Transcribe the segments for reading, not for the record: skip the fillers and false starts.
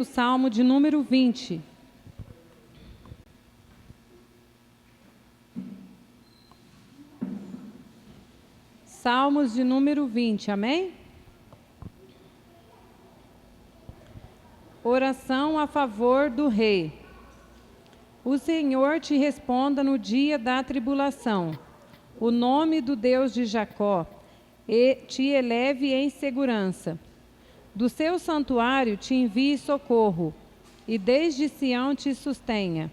o Salmo de número 20. Salmos de número 20, amém? Oração a favor do rei. O Senhor te responda no dia da tribulação. O nome do Deus de Jacó te eleve em segurança. Do seu santuário te envie socorro, e desde Sião te sustenha.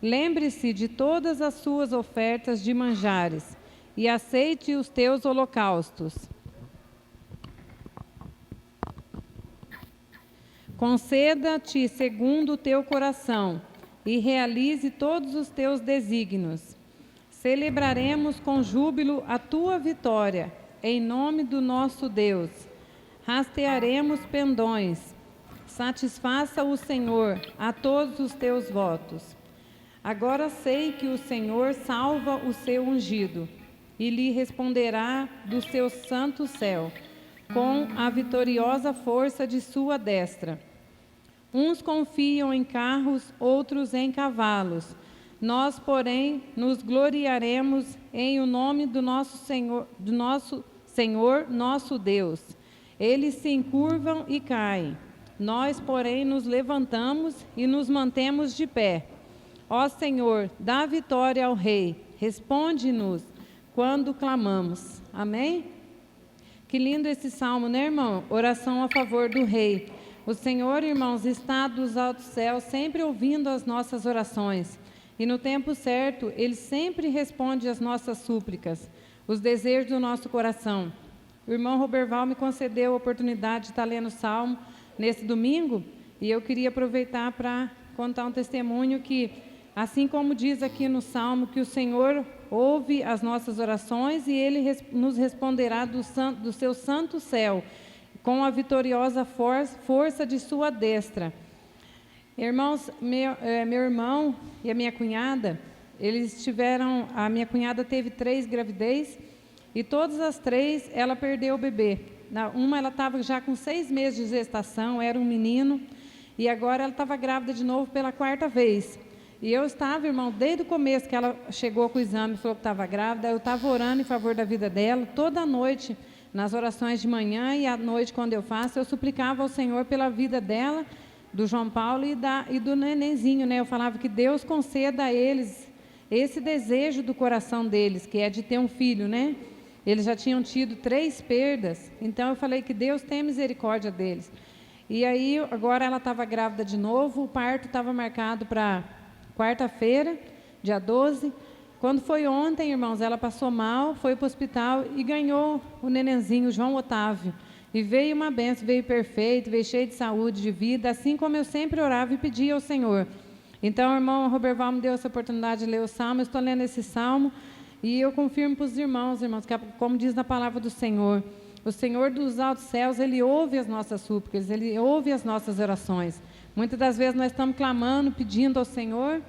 Lembre-se de todas as suas ofertas de manjares, e aceite os teus holocaustos. Conceda-te segundo o teu coração, e realize todos os teus desígnios. Celebraremos com júbilo a tua vitória, em nome do nosso Deus. Rastearemos pendões. Satisfaça o Senhor a todos os teus votos. Agora sei que o Senhor salva o seu ungido, e lhe responderá do seu santo céu, com a vitoriosa força de sua destra. Uns confiam em carros, outros em cavalos. Nós, porém, nos gloriaremos em o nome do nosso Senhor, nosso Deus. Eles se encurvam e caem. Nós, porém, nos levantamos e nos mantemos de pé. Ó Senhor, dá vitória ao Rei. Responde-nos quando clamamos. Amém? Que lindo esse salmo, né, irmão? Oração a favor do Rei. O Senhor, irmãos, está dos altos céus, sempre ouvindo as nossas orações. E no tempo certo, Ele sempre responde às nossas súplicas, os desejos do nosso coração. O irmão Roberval me concedeu a oportunidade de estar lendo o Salmo nesse domingo, e eu queria aproveitar para contar um testemunho que, assim como diz aqui no Salmo, que o Senhor ouve as nossas orações e Ele nos responderá do seu santo céu, com a vitoriosa força de sua destra. Irmãos, meu irmão e a minha cunhada, a minha cunhada teve 3 gravidez, e todas as 3 ela perdeu o bebê. Uma ela estava já com 6 meses de gestação, era um menino, e agora ela estava grávida de novo pela 4ª vez. E eu estava, irmão, desde o começo que ela chegou com o exame e falou que estava grávida, eu estava orando em favor da vida dela, toda noite, nas orações de manhã e à noite, quando eu faço, eu suplicava ao Senhor pela vida dela, do João Paulo e do nenenzinho, né? Eu falava que Deus conceda a eles esse desejo do coração deles, que é de ter um filho, né? Eles já tinham tido 3 perdas, então eu falei que Deus tem misericórdia deles. E aí, agora ela estava grávida de novo, o parto estava marcado para quarta-feira, dia 12. Quando foi ontem, irmãos, ela passou mal, foi para o hospital e ganhou o nenenzinho, João Otávio. E veio uma bênção, veio perfeito, veio cheio de saúde, de vida, assim como eu sempre orava e pedia ao Senhor. Então, o irmão Roberval me deu essa oportunidade de ler o Salmo, eu estou lendo esse Salmo, e eu confirmo para os irmãos, que como diz na palavra do Senhor, o Senhor dos altos céus, Ele ouve as nossas súplicas, Ele ouve as nossas orações. Muitas das vezes nós estamos clamando, pedindo ao Senhor,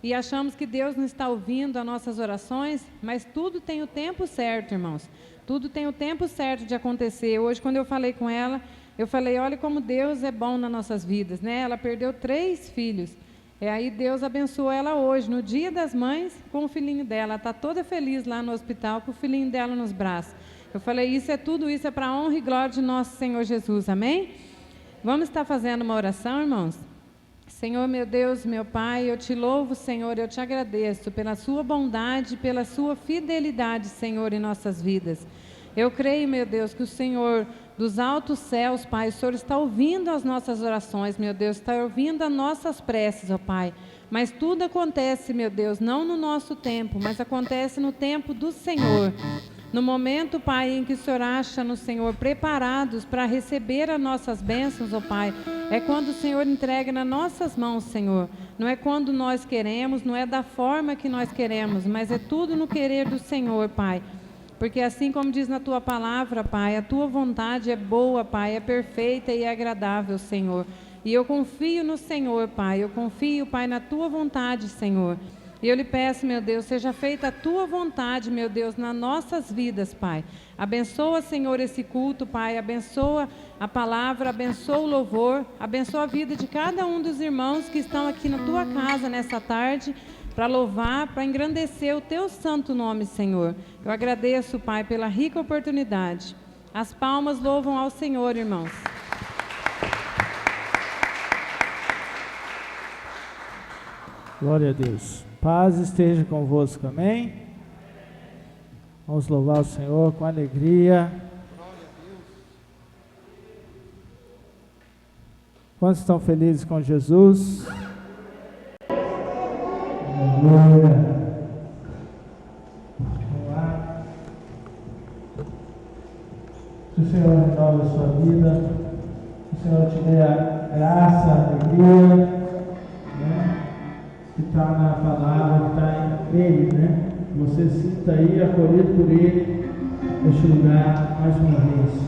e achamos que Deus não está ouvindo as nossas orações, mas tudo tem o tempo certo, irmãos. Tudo tem o tempo certo de acontecer. Hoje, quando eu falei com ela, eu falei, olha como Deus é bom nas nossas vidas, né? Ela perdeu 3 filhos. E aí Deus abençoou ela hoje, no Dia das Mães, com o filhinho dela. Ela está toda feliz lá no hospital, com o filhinho dela nos braços. Eu falei, tudo isso é para a honra e glória de nosso Senhor Jesus, amém? Vamos estar fazendo uma oração, irmãos? Senhor, meu Deus, meu Pai, eu te louvo, Senhor, eu te agradeço pela sua bondade, pela sua fidelidade, Senhor, em nossas vidas. Eu creio, meu Deus, que o Senhor dos altos céus, Pai, o Senhor está ouvindo as nossas orações, meu Deus, está ouvindo as nossas preces, ó Pai. Mas tudo acontece, meu Deus, não no nosso tempo, mas acontece no tempo do Senhor. No momento, Pai, em que o Senhor acha no Senhor preparados para receber as nossas bênçãos, ó Pai, é quando o Senhor entrega nas nossas mãos, Senhor. Não é quando nós queremos, não é da forma que nós queremos, mas é tudo no querer do Senhor, Pai. Porque assim como diz na Tua palavra, Pai, a Tua vontade é boa, Pai, é perfeita e é agradável, Senhor. E eu confio no Senhor, Pai, eu confio, Pai, na Tua vontade, Senhor. E eu lhe peço, meu Deus, seja feita a tua vontade, meu Deus, nas nossas vidas, Pai. Abençoa, Senhor, esse culto, Pai. Abençoa a palavra, abençoa o louvor, abençoa a vida de cada um dos irmãos que estão aqui na tua casa nessa tarde, para louvar, para engrandecer o teu santo nome, Senhor. Eu agradeço, Pai, pela rica oportunidade. As palmas louvam ao Senhor, irmãos. Glória a Deus. Paz esteja convosco, amém? Vamos louvar o Senhor com alegria. Quantos estão felizes com Jesus? Aleluia. Vamos lá. Que o Senhor renove a sua vida, que o Senhor te dê a graça, a alegria, né? Que está na palavra, que está nele, né? Você sinta aí, acolhido por ele, neste lugar, mais uma vez.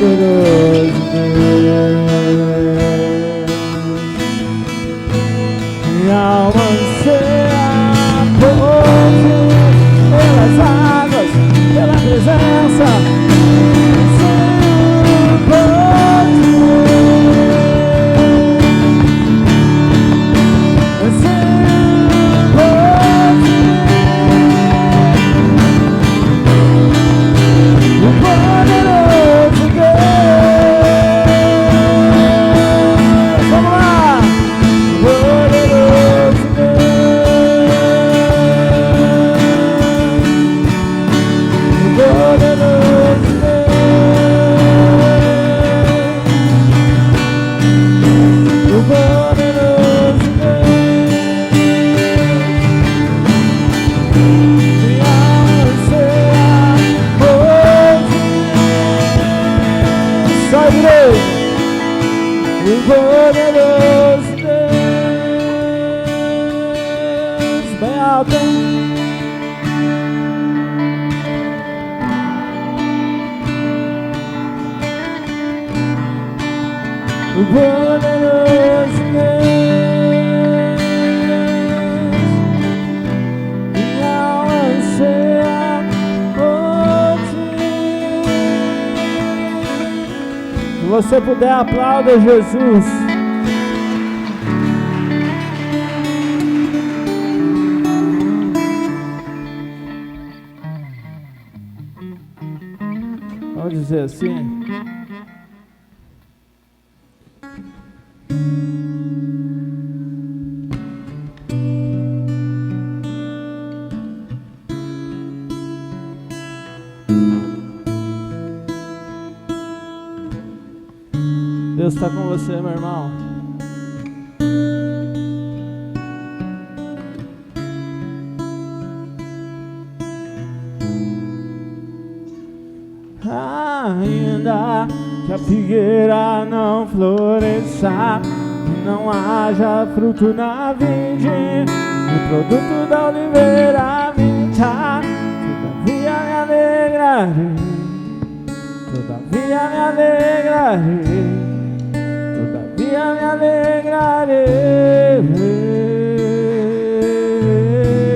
poderoso Deus. Minha alma anseia por ti, pelas águas, pela presença. Se você puder, aplauda Jesus. Vamos dizer assim. Deus está com você, meu irmão. Ainda que a figueira não floresça e não haja fruto na vide, o produto da oliveira minta, todavia me alegrarei, todavia me alegrarei. Me alegrarei.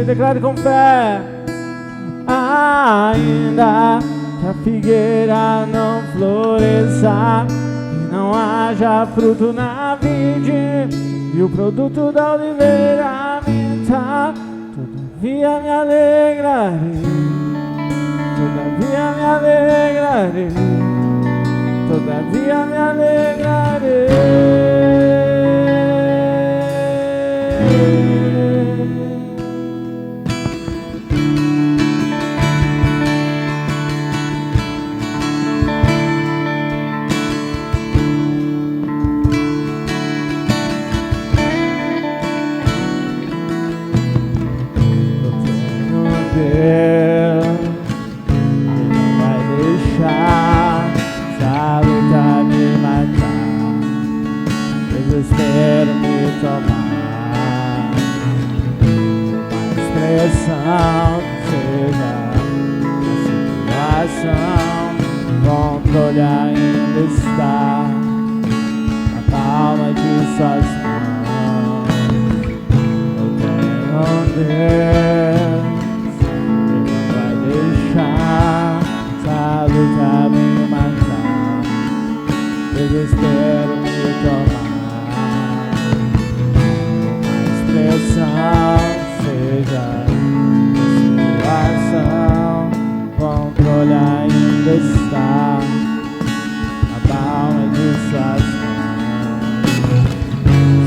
Declare com fé. Ainda que a figueira não floresça e não haja fruto na vide e o produto da oliveira minta, todavia me alegrarei, todavia me alegrarei, todavia me alegrarei. Espero me tomar uma expressão que seja a situação. Controle ainda está na palma de suas mãos. Eu tenho um Deus que não vai deixar essa luta me matar. Desespero me tomar. Seja situação, controle ainda está na palma de suas mãos.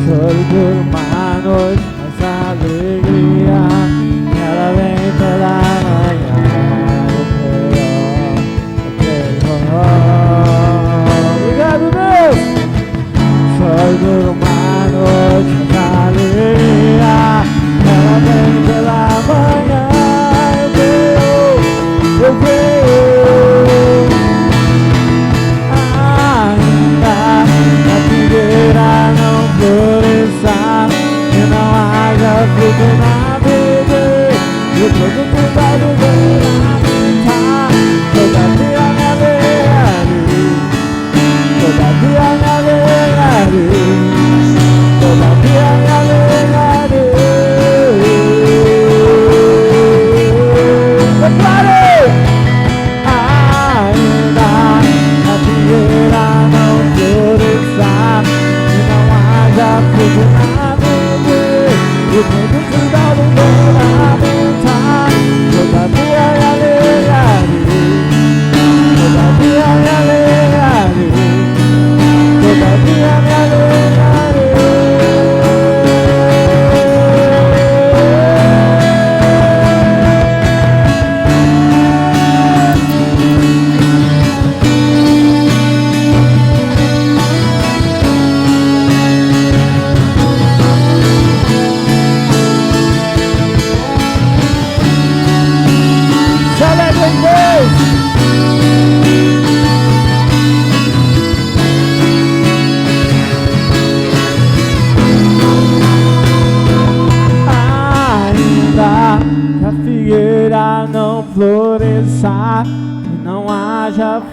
Choro por uma noite, mas a alegria ela vem pela manhã. Eu creio. Obrigado, Deus. Choro por uma noite, mas a alegria ela vem pela manhã. Eu creio. Ainda que a figueira não floresça e não há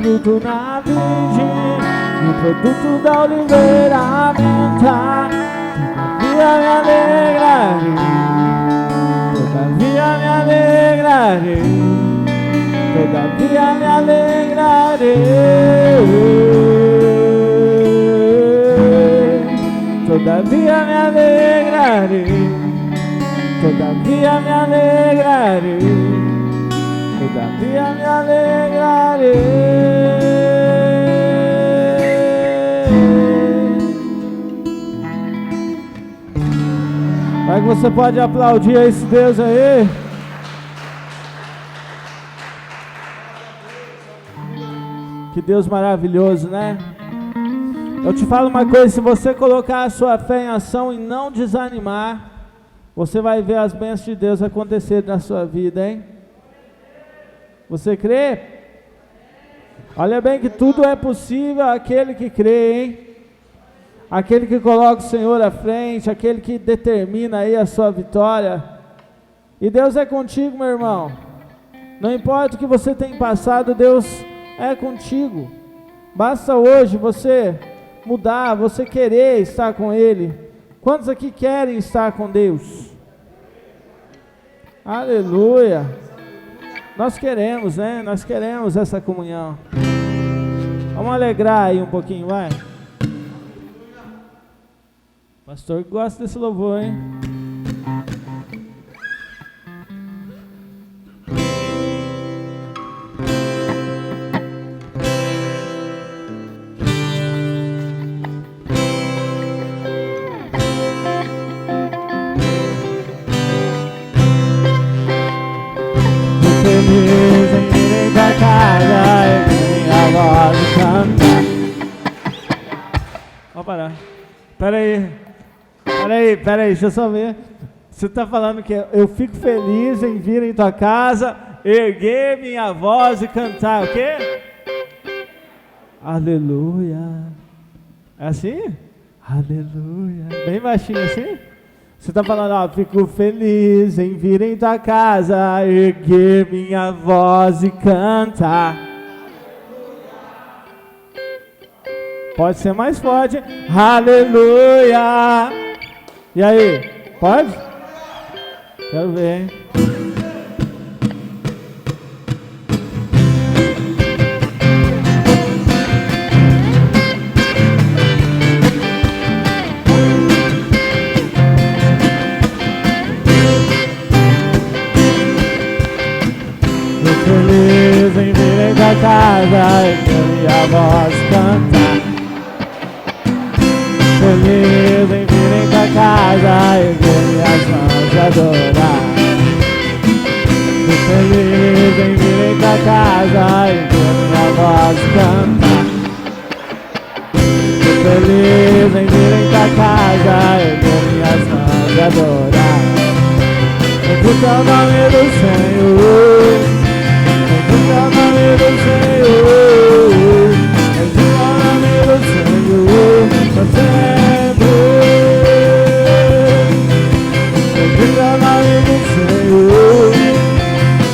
fruto na vide, o produto da oliveira aumentar. Todavia me alegrarei, todavia me alegrarei, todavia me alegrarei, todavia me alegrarei, todavia me alegrarei, todavia me alegrarei. Vai que você pode aplaudir esse Deus aí. Que Deus maravilhoso, né? Eu te falo uma coisa, se você colocar a sua fé em ação e não desanimar, você vai ver as bênçãos de Deus acontecer na sua vida, hein? Você crê? Olha bem que tudo é possível àquele que crê, hein? Aquele que coloca o Senhor à frente, aquele que determina aí a sua vitória. E Deus é contigo, meu irmão. Não importa o que você tem passado, Deus é contigo. Basta hoje você mudar, você querer estar com Ele. Quantos aqui querem estar com Deus? Aleluia! Nós queremos, né? Nós queremos essa comunhão. Vamos alegrar aí um pouquinho, vai. Pastor que gosta desse louvor, hein? Feliz em vir pra casa e minha voz cantar. Vamos parar. Peraí, deixa eu só ver. Você está falando que eu fico feliz em vir em tua casa, erguer minha voz e cantar, o quê? Aleluia. É assim? Aleluia. Bem baixinho assim? Você está falando, ó, fico feliz em vir em tua casa, erguer minha voz e cantar. Pode ser mais forte. Aleluia. E aí? Pode? Quero ver, hein? Feliz em vir em tua casa e minha voz cantar. Feliz em vir em tua casa e ver minhas mãos e adorar. Feliz em vir em tua casa e ver minha voz cantar. Feliz em vir em tua casa e ver minhas mãos e adorar. Bendito é o nome do Senhor, bendito é o nome do Senhor, bendito é o nome do Senhor, pra sempre. Bendito é o nome do Senhor,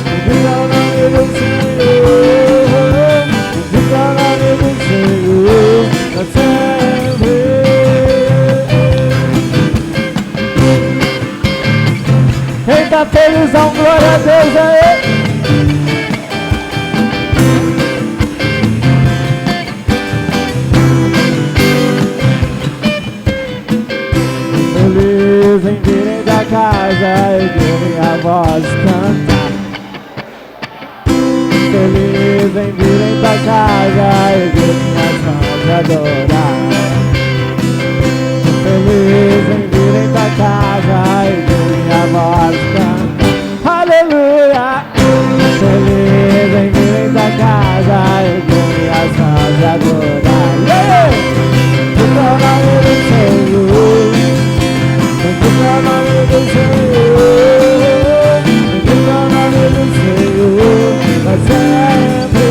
bendito é o nome do Senhor, bendito é o nome do Senhor, pra sempre. Quem tá feliz, dá um glória a Deus aí. Feliz em virem da casa e ver minha voz cantar. Feliz em virem da casa e ver minhas mãos adorar. Feliz em virem da casa e ver minha voz cantar. Aleluia! Feliz em virem da casa e ver minhas mãos adorar. Bendito é o nome do Senhor, bendito é o nome do Senhor, bendito é o nome do Senhor, pra sempre.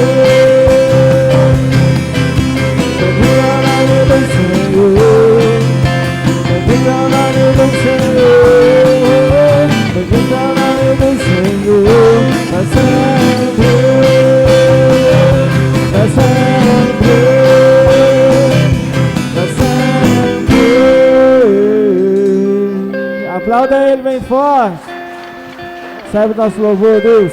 bem forte. Recebe o nosso louvor, Deus.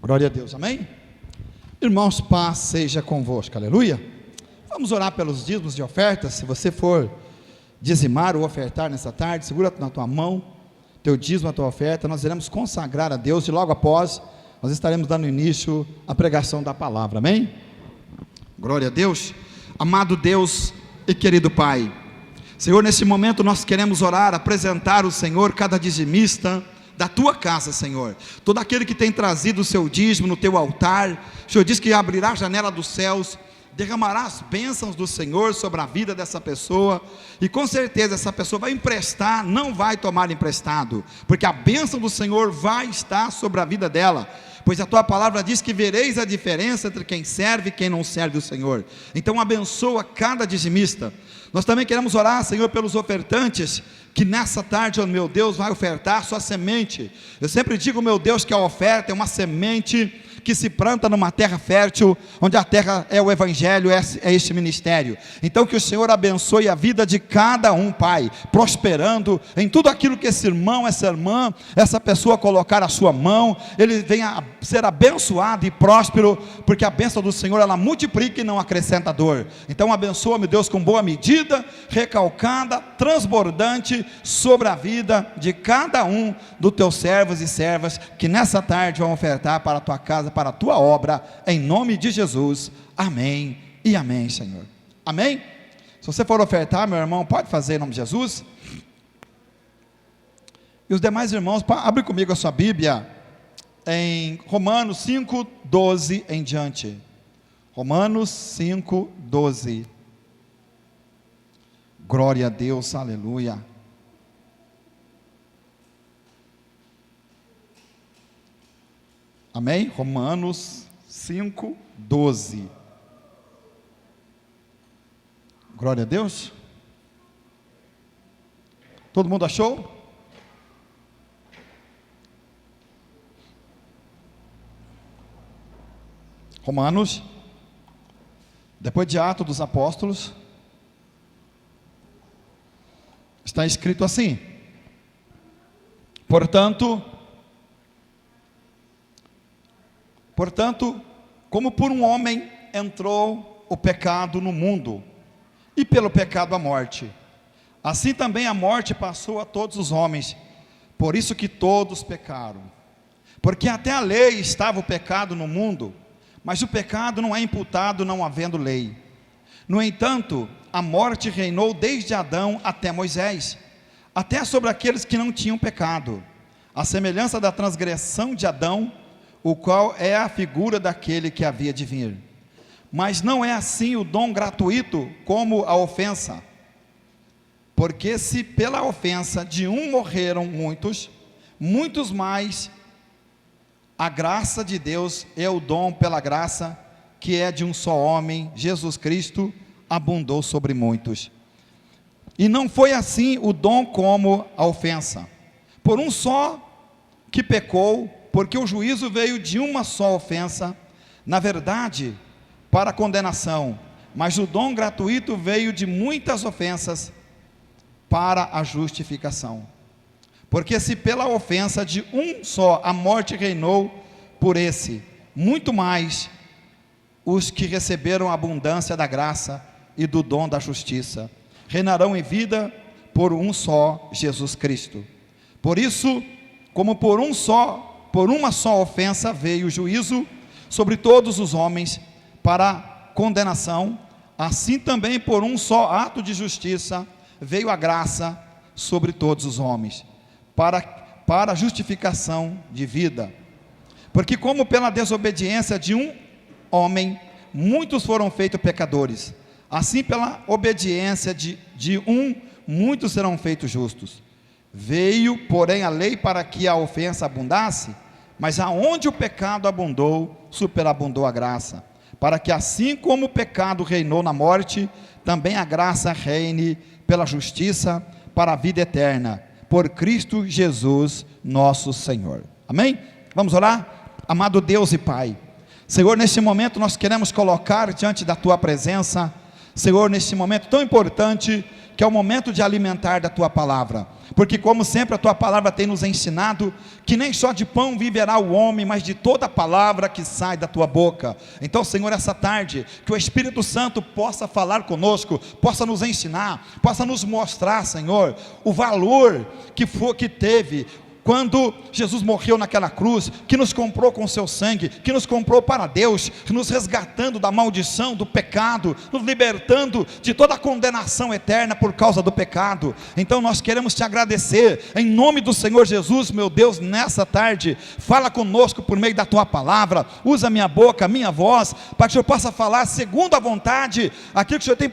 Glória a Deus, amém? Irmãos, paz seja convosco, aleluia. Vamos orar pelos dízimos de ofertas. Se você for dizimar ou ofertar nessa tarde, segura na tua mão teu dízimo, a tua oferta. Nós iremos consagrar a Deus e logo após nós estaremos dando início à pregação da palavra, amém? Glória a Deus. Amado Deus e querido Pai, Senhor, nesse momento nós queremos orar, apresentar ao Senhor cada dizimista da tua casa, Senhor, todo aquele que tem trazido o seu dízimo no teu altar. O Senhor diz que abrirá a janela dos céus, derramará as bênçãos do Senhor sobre a vida dessa pessoa, e com certeza essa pessoa vai emprestar, não vai tomar emprestado, porque a bênção do Senhor vai estar sobre a vida dela, pois a tua palavra diz que vereis a diferença entre quem serve e quem não serve o Senhor. Então abençoa cada dizimista. Nós também queremos orar, Senhor, pelos ofertantes, que nessa tarde, ó meu Deus, vai ofertar sua semente. Eu sempre digo, meu Deus, que a oferta é uma semente que se planta numa terra fértil, onde a terra é o evangelho, é este ministério. Então que o Senhor abençoe a vida de cada um, Pai, prosperando em tudo aquilo que esse irmão, essa irmã, essa pessoa colocar a sua mão, ele venha a ser abençoado e próspero, porque a bênção do Senhor, ela multiplica e não acrescenta dor. Então abençoa, meu Deus, com boa medida, recalcada, transbordante, sobre a vida de cada um dos teus servos e servas, que nessa tarde vão ofertar para a tua casa, para a tua obra, em nome de Jesus, amém e amém, Senhor, amém? Se você for ofertar, meu irmão, pode fazer em nome de Jesus, e os demais irmãos, abre comigo a sua Bíblia, em Romanos 5, 12 em diante, Romanos 5, 12, glória a Deus, aleluia. Amém? Romanos 5, 12. Glória a Deus. Todo mundo achou? Romanos, depois de Atos dos Apóstolos, está escrito assim: Portanto, como por um homem entrou o pecado no mundo, e pelo pecado a morte, assim também a morte passou a todos os homens, por isso que todos pecaram, porque até a lei estava o pecado no mundo, mas o pecado não é imputado não havendo lei. No entanto, a morte reinou desde Adão até Moisés, até sobre aqueles que não tinham pecado, à semelhança da transgressão de Adão, o qual é a figura daquele que havia de vir. Mas não é assim o dom gratuito como a ofensa, porque se pela ofensa de um morreram muitos, muitos mais a graça de Deus é o dom pela graça, que é de um só homem, Jesus Cristo, abundou sobre muitos. E não foi assim o dom como a ofensa, por um só que pecou, porque o juízo veio de uma só ofensa, na verdade, para a condenação, mas o dom gratuito veio de muitas ofensas, para a justificação. Porque se pela ofensa de um só a morte reinou, por esse, muito mais, os que receberam a abundância da graça e do dom da justiça, reinarão em vida por um só Jesus Cristo. Por isso, como por uma só ofensa veio o juízo sobre todos os homens para condenação, assim também por um só ato de justiça veio a graça sobre todos os homens, para a justificação de vida. Porque como pela desobediência de um homem, muitos foram feitos pecadores, assim pela obediência de um, muitos serão feitos justos. Veio, porém, a lei para que a ofensa abundasse, mas aonde o pecado abundou, superabundou a graça, para que assim como o pecado reinou na morte, também a graça reine pela justiça para a vida eterna, por Cristo Jesus nosso Senhor. Amém? Vamos orar? Amado Deus e Pai, Senhor, nesse momento nós queremos colocar diante da Tua presença, Senhor, nesse momento tão importante, que é o momento de alimentar da Tua palavra, porque como sempre a Tua palavra tem nos ensinado, que nem só de pão viverá o homem, mas de toda a palavra que sai da Tua boca. Então, Senhor, essa tarde, que o Espírito Santo possa falar conosco, possa nos ensinar, possa nos mostrar, Senhor, o valor que teve, quando Jesus morreu naquela cruz, que nos comprou com o seu sangue, que nos comprou para Deus, nos resgatando da maldição, do pecado, nos libertando de toda a condenação eterna por causa do pecado. Então nós queremos te agradecer, em nome do Senhor Jesus, meu Deus, nessa tarde, fala conosco por meio da tua palavra, usa minha boca, minha voz, para que eu possa falar segundo a vontade, aquilo que o Senhor tem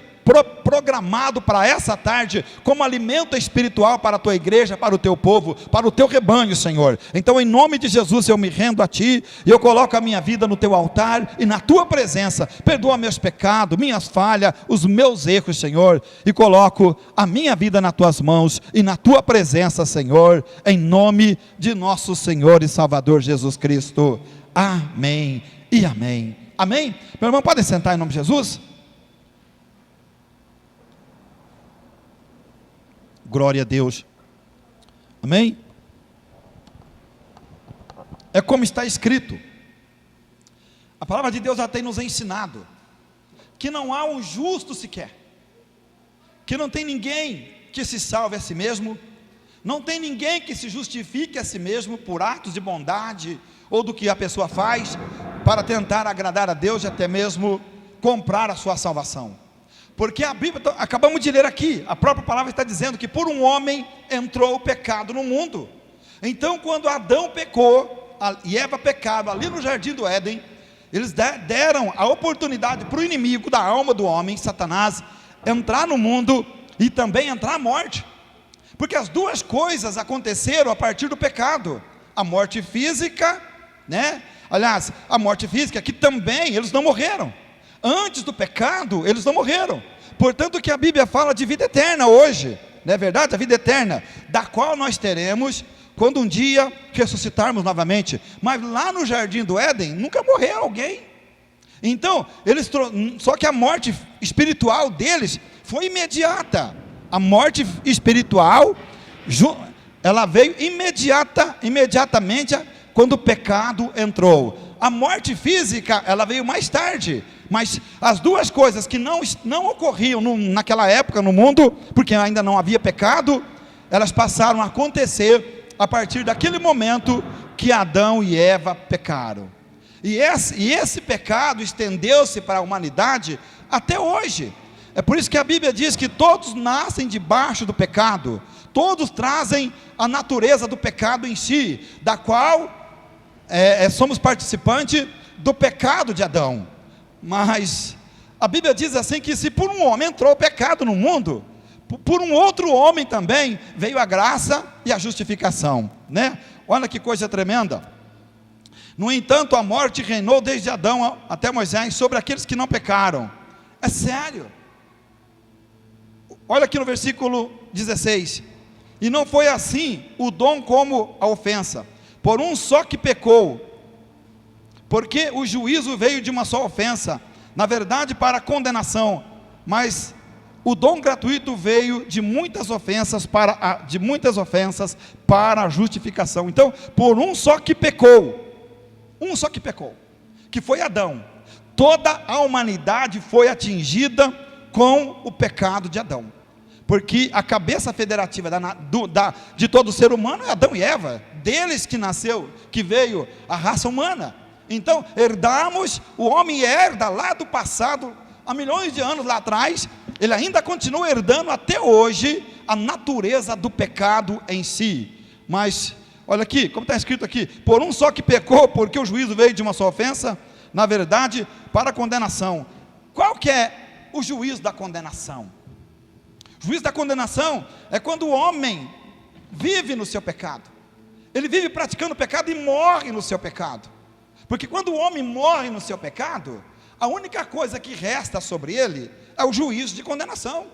programado para essa tarde, como alimento espiritual para a tua igreja, para o teu povo, para o teu rebanho, Senhor. Então em nome de Jesus eu me rendo a ti, e eu coloco a minha vida no teu altar, e na tua presença, perdoa meus pecados, minhas falhas, os meus erros, Senhor, e coloco a minha vida nas tuas mãos, e na tua presença, Senhor, em nome de nosso Senhor e Salvador Jesus Cristo, amém e amém, amém. Meu irmão, podem sentar em nome de Jesus? Glória a Deus, amém? É como está escrito, a palavra de Deus já tem nos ensinado, que não há um justo sequer, que não tem ninguém que se salve a si mesmo, não tem ninguém que se justifique a si mesmo por atos de bondade, ou do que a pessoa faz, para tentar agradar a Deus e até mesmo comprar a sua salvação. Porque a Bíblia, acabamos de ler aqui, a própria palavra está dizendo que por um homem entrou o pecado no mundo. Então quando Adão pecou, e Eva pecaram ali no jardim do Éden, eles deram a oportunidade para o inimigo da alma do homem, Satanás, entrar no mundo e também entrar a morte. Porque as duas coisas aconteceram a partir do pecado, a morte física, né? Aliás, a morte física, que também eles não morreram. Antes do pecado, eles não morreram. Portanto que a Bíblia fala de vida eterna hoje, não é verdade? A vida eterna, da qual nós teremos, quando um dia ressuscitarmos novamente. Mas lá no jardim do Éden, nunca morreu alguém. Então, só que a morte espiritual deles foi imediata. A morte espiritual, ela veio imediatamente quando o pecado entrou. A morte física, ela veio mais tarde, mas as duas coisas que não ocorriam naquela época no mundo, porque ainda não havia pecado, elas passaram a acontecer a partir daquele momento que Adão e Eva pecaram. E esse pecado estendeu-se para a humanidade até hoje. É por isso que a Bíblia diz que todos nascem debaixo do pecado, todos trazem a natureza do pecado em si, da qual somos participantes do pecado de Adão. Mas a Bíblia diz assim, que se por um homem entrou o pecado no mundo, por um outro homem também veio a graça e a justificação, né? Olha que coisa tremenda. No entanto, a morte reinou desde Adão até Moisés sobre aqueles que não pecaram. É sério. Olha aqui no versículo 16. E não foi assim o dom como a ofensa, por um só que pecou, porque o juízo veio de uma só ofensa, na verdade para a condenação, mas o dom gratuito veio de muitas ofensas para a justificação. Então, por um só que pecou, que foi Adão, toda a humanidade foi atingida com o pecado de Adão, porque a cabeça federativa de todo ser humano é Adão e Eva, deles que veio a raça humana. Então herdamos, o homem herda lá do passado, há milhões de anos lá atrás, ele ainda continua herdando até hoje a natureza do pecado em si. Mas olha aqui, como está escrito aqui, por um só que pecou, porque o juízo veio de uma só ofensa, na verdade para a condenação. Qual que é o juízo da condenação? O juízo da condenação é quando o homem vive no seu pecado, ele vive praticando o pecado e morre no seu pecado. Porque quando o homem morre no seu pecado, a única coisa que resta sobre ele é o juízo de condenação,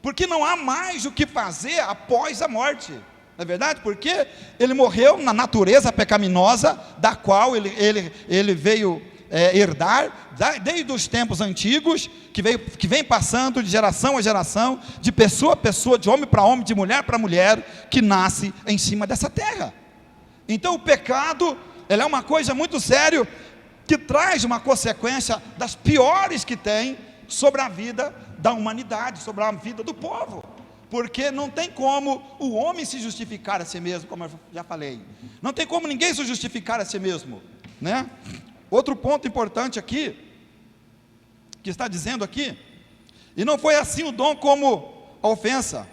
porque não há mais o que fazer após a morte, não é verdade? Porque ele morreu na natureza pecaminosa, da qual ele veio herdar, desde os tempos antigos, que vem passando de geração a geração, de pessoa a pessoa, de homem para homem, de mulher para mulher, que nasce em cima dessa terra. Então o pecado, ele é uma coisa muito séria, que traz uma consequência das piores que tem sobre a vida da humanidade, sobre a vida do povo, porque não tem como o homem se justificar a si mesmo, como eu já falei, não tem como ninguém se justificar a si mesmo, né? Outro ponto importante aqui, que está dizendo aqui, e não foi assim o dom como a ofensa.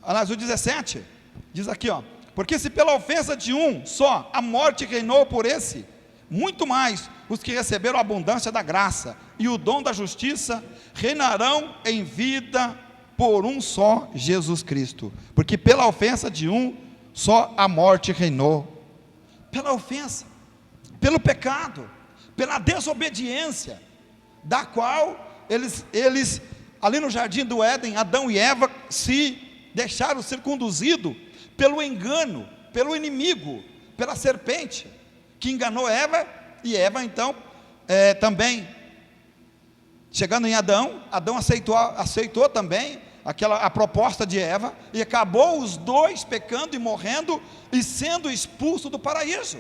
Aliás, o 17, diz aqui, porque se pela ofensa de um só, a morte reinou por esse, muito mais os que receberam a abundância da graça, e o dom da justiça, reinarão em vida por um só Jesus Cristo, porque pela ofensa de um só a morte reinou, pela ofensa, pelo pecado, pela desobediência, da qual eles ali no jardim do Éden, Adão e Eva, se deixaram ser conduzidos pelo engano, pelo inimigo, pela serpente, que enganou Eva, e Eva então, também, chegando em Adão aceitou também a proposta de Eva, e acabou os dois pecando e morrendo, e sendo expulso do paraíso.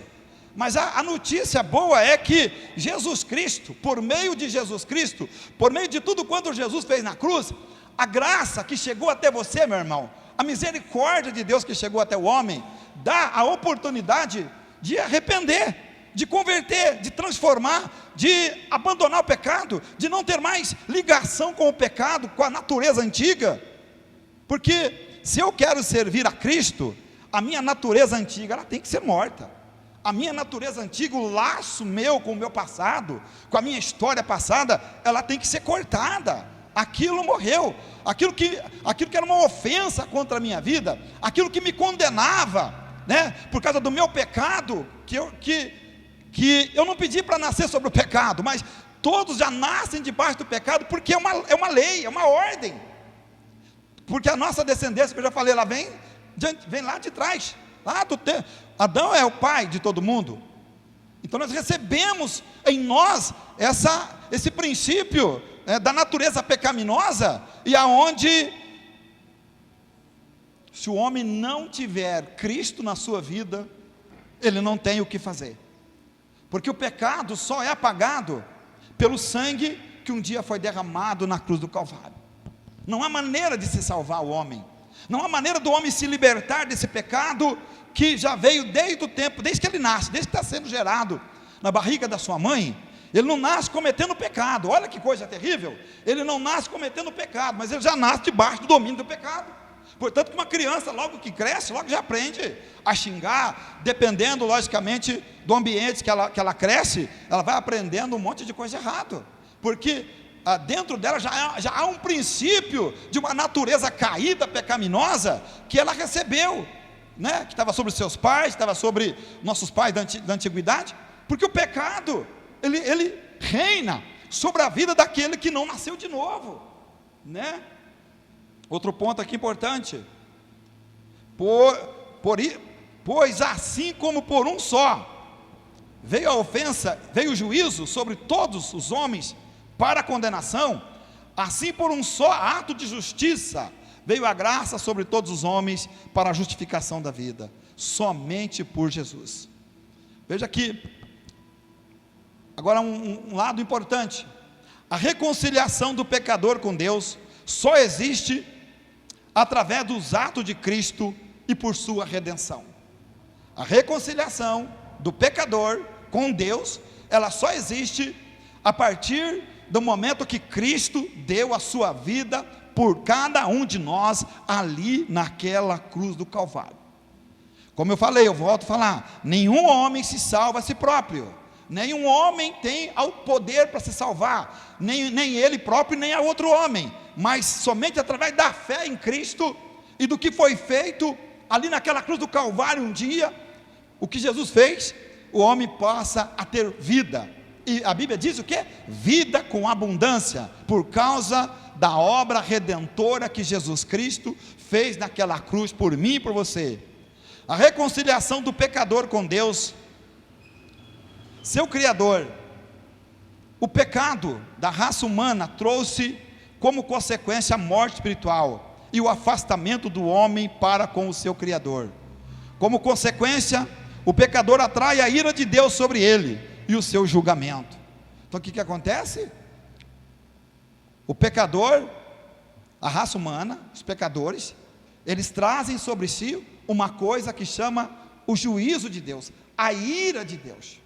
Mas a notícia boa é que Jesus Cristo, por meio de Jesus Cristo, por meio de tudo quanto Jesus fez na cruz, a graça que chegou até você, meu irmão, a misericórdia de Deus que chegou até o homem, dá a oportunidade de arrepender, de converter, de transformar, de abandonar o pecado, de não ter mais ligação com o pecado, com a natureza antiga, porque se eu quero servir a Cristo, a minha natureza antiga, ela tem que ser morta. A minha natureza antiga, o laço meu com o meu passado, com a minha história passada, ela tem que ser cortada. Aquilo morreu, aquilo que era uma ofensa contra a minha vida, aquilo que me condenava, né, por causa do meu pecado, que eu não pedi para nascer sobre o pecado, mas todos já nascem debaixo do pecado, porque é uma lei, é uma ordem, porque a nossa descendência, que eu já falei, ela vem lá de trás, lá do tempo. Adão é o pai de todo mundo, então nós recebemos em nós esse princípio da natureza pecaminosa, e aonde, se o homem não tiver Cristo na sua vida, ele não tem o que fazer, porque o pecado só é apagado pelo sangue que um dia foi derramado na cruz do Calvário. Não há maneira de se salvar o homem, não há maneira do homem se libertar desse pecado, que já veio desde o tempo, desde que ele nasce, desde que está sendo gerado na barriga da sua mãe. Ele não nasce cometendo pecado, olha que coisa terrível, ele não nasce cometendo pecado, mas ele já nasce debaixo do domínio do pecado. Portanto, que uma criança, logo que cresce, logo já aprende a xingar, dependendo logicamente do ambiente que ela cresce, ela vai aprendendo um monte de coisa errada, porque dentro dela já há um princípio de uma natureza caída, pecaminosa, que ela recebeu, né, que estava sobre seus pais, estava sobre nossos pais da antiguidade, porque o pecado, ele reina sobre a vida daquele que não nasceu de novo, né? Outro ponto aqui importante, pois assim como por um só veio a ofensa, veio o juízo sobre todos os homens para a condenação, assim por um só ato de justiça veio a graça sobre todos os homens para a justificação da vida, somente por Jesus. Veja aqui, agora um lado importante, a reconciliação do pecador com Deus só existe através dos atos de Cristo e por sua redenção. A reconciliação do pecador com Deus, ela só existe a partir do momento que Cristo deu a sua vida por cada um de nós, ali naquela cruz do Calvário. Como eu falei, eu volto a falar, nenhum homem se salva a si próprio, nenhum homem tem o poder para se salvar, nem ele próprio, nem a outro homem, mas somente através da fé em Cristo, e do que foi feito ali naquela cruz do Calvário um dia, o que Jesus fez, o homem passa a ter vida, E a Bíblia diz o quê? Vida com abundância, por causa da obra redentora que Jesus Cristo fez naquela cruz por mim e por você. A reconciliação do pecador com Deus, seu Criador. O pecado da raça humana trouxe como consequência a morte espiritual e o afastamento do homem para com o seu Criador. Como consequência, o pecador atrai a ira de Deus sobre ele e o seu julgamento. Então o que acontece? O pecador, a raça humana, os pecadores, eles trazem sobre si uma coisa que chama o juízo de Deus, a ira de Deus.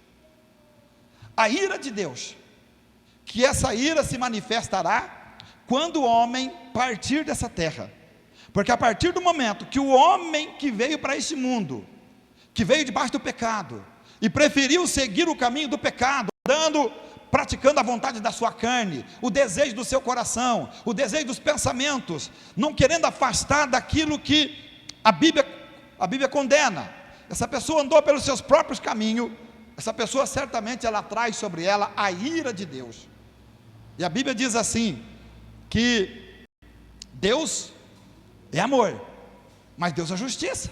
A ira de Deus, que essa ira se manifestará quando o homem partir dessa terra. Porque a partir do momento que o homem que veio para este mundo, que veio debaixo do pecado, e preferiu seguir o caminho do pecado, praticando a vontade da sua carne, o desejo do seu coração, o desejo dos pensamentos, não querendo afastar daquilo que a Bíblia condena. Essa pessoa andou pelos seus próprios caminhos, essa pessoa certamente ela traz sobre ela a ira de Deus. E a Bíblia diz assim, que Deus é amor, mas Deus é justiça.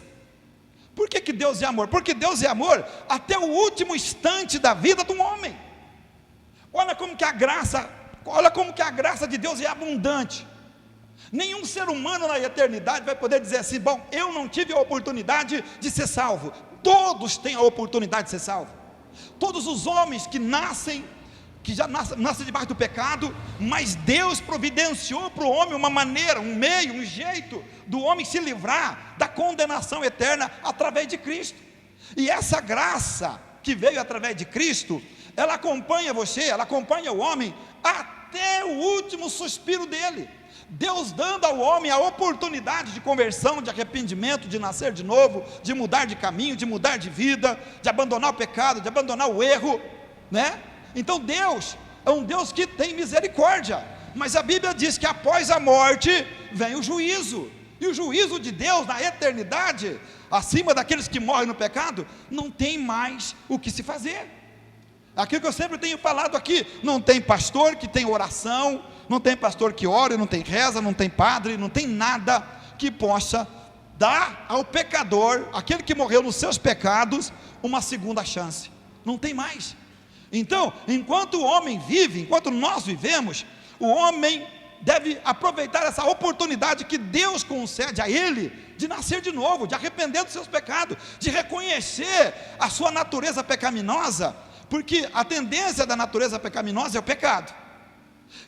Por que Deus é amor? Porque Deus é amor até o último instante da vida do homem. Olha como que a graça de Deus é abundante. Nenhum ser humano na eternidade vai poder dizer assim, bom, eu não tive a oportunidade de ser salvo. Todos têm a oportunidade de ser salvo. Todos os homens que nascem, que já nascem debaixo do pecado, mas Deus providenciou para o homem uma maneira, um meio, um jeito do homem se livrar da condenação eterna através de Cristo. E essa graça que veio através de Cristo, ela acompanha você, ela acompanha o homem até o último suspiro dele. Deus dando ao homem a oportunidade de conversão, de arrependimento, de nascer de novo, de mudar de caminho, de mudar de vida, de abandonar o pecado, de abandonar o erro, né? Então Deus é um Deus que tem misericórdia, mas a Bíblia diz que após a morte vem o juízo, e o juízo de Deus na eternidade, acima daqueles que morrem no pecado, não tem mais o que se fazer. Aquilo que eu sempre tenho falado aqui, não tem pastor que tem oração, não tem pastor que ora, não tem reza, não tem padre, não tem nada que possa dar ao pecador, aquele que morreu nos seus pecados, uma segunda chance. Não tem mais. Então, enquanto o homem vive, enquanto nós vivemos, o homem deve aproveitar essa oportunidade que Deus concede a ele, de nascer de novo, de arrepender dos seus pecados, de reconhecer a sua natureza pecaminosa, porque a tendência da natureza pecaminosa é o pecado,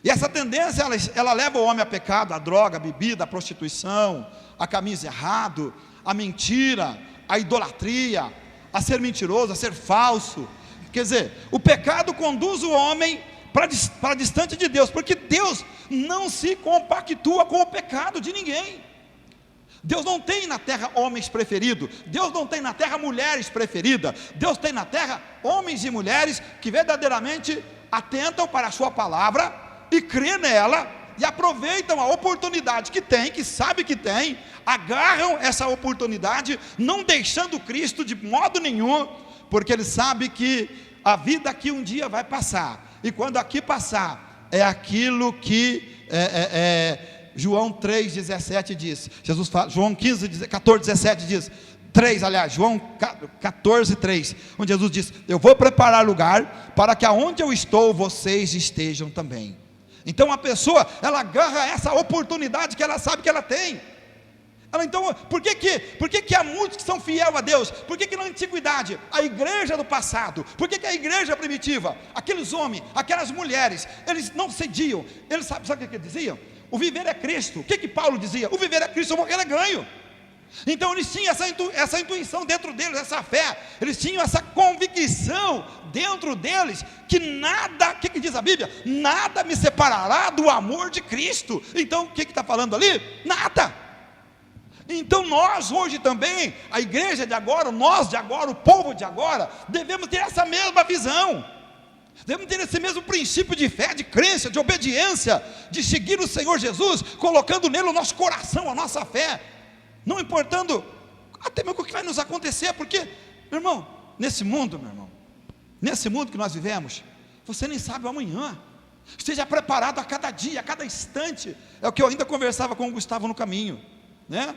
e essa tendência ela leva o homem a pecado, a droga, a bebida, a prostituição, a caminhos errados, a mentira, a idolatria, a ser mentiroso, a ser falso. Quer dizer, o pecado conduz o homem para distante de Deus, porque Deus não se compactua com o pecado de ninguém. Deus não tem na terra homens preferidos, Deus não tem na terra mulheres preferidas, Deus tem na terra homens e mulheres que verdadeiramente atentam para a sua palavra e crê nela, e aproveitam a oportunidade que tem, que sabe que tem, agarram essa oportunidade, não deixando Cristo de modo nenhum, porque ele sabe que a vida aqui um dia vai passar, e quando aqui passar, é aquilo que João 3,17 diz, Jesus fala, João 14,17 diz, 3, aliás, João 14,3, onde Jesus diz, eu vou preparar lugar, para que aonde eu estou, vocês estejam também. Então a pessoa, ela agarra essa oportunidade que ela sabe que ela tem. Então, por que há muitos que são fiéis a Deus? Por que na antiguidade, a igreja do passado, por que a igreja primitiva, aqueles homens, aquelas mulheres, eles não cediam, eles sabe o que diziam? O viver é Cristo. O que Paulo dizia? O viver é Cristo, o morrer é ganho. Então eles tinham essa intuição dentro deles, essa fé, eles tinham essa convicção dentro deles, que nada, o que diz a Bíblia? Nada me separará do amor de Cristo. Então o que está falando ali? Nada. Então nós hoje também, a igreja de agora, nós de agora, o povo de agora, devemos ter essa mesma visão, devemos ter esse mesmo princípio de fé, de crença, de obediência, de seguir o Senhor Jesus, colocando nele o nosso coração, a nossa fé, não importando até mesmo o que vai nos acontecer, porque, meu irmão, nesse mundo que nós vivemos, Você nem sabe o amanhã. Esteja preparado a cada dia, a cada instante. É o que eu ainda conversava com o Gustavo no caminho, né?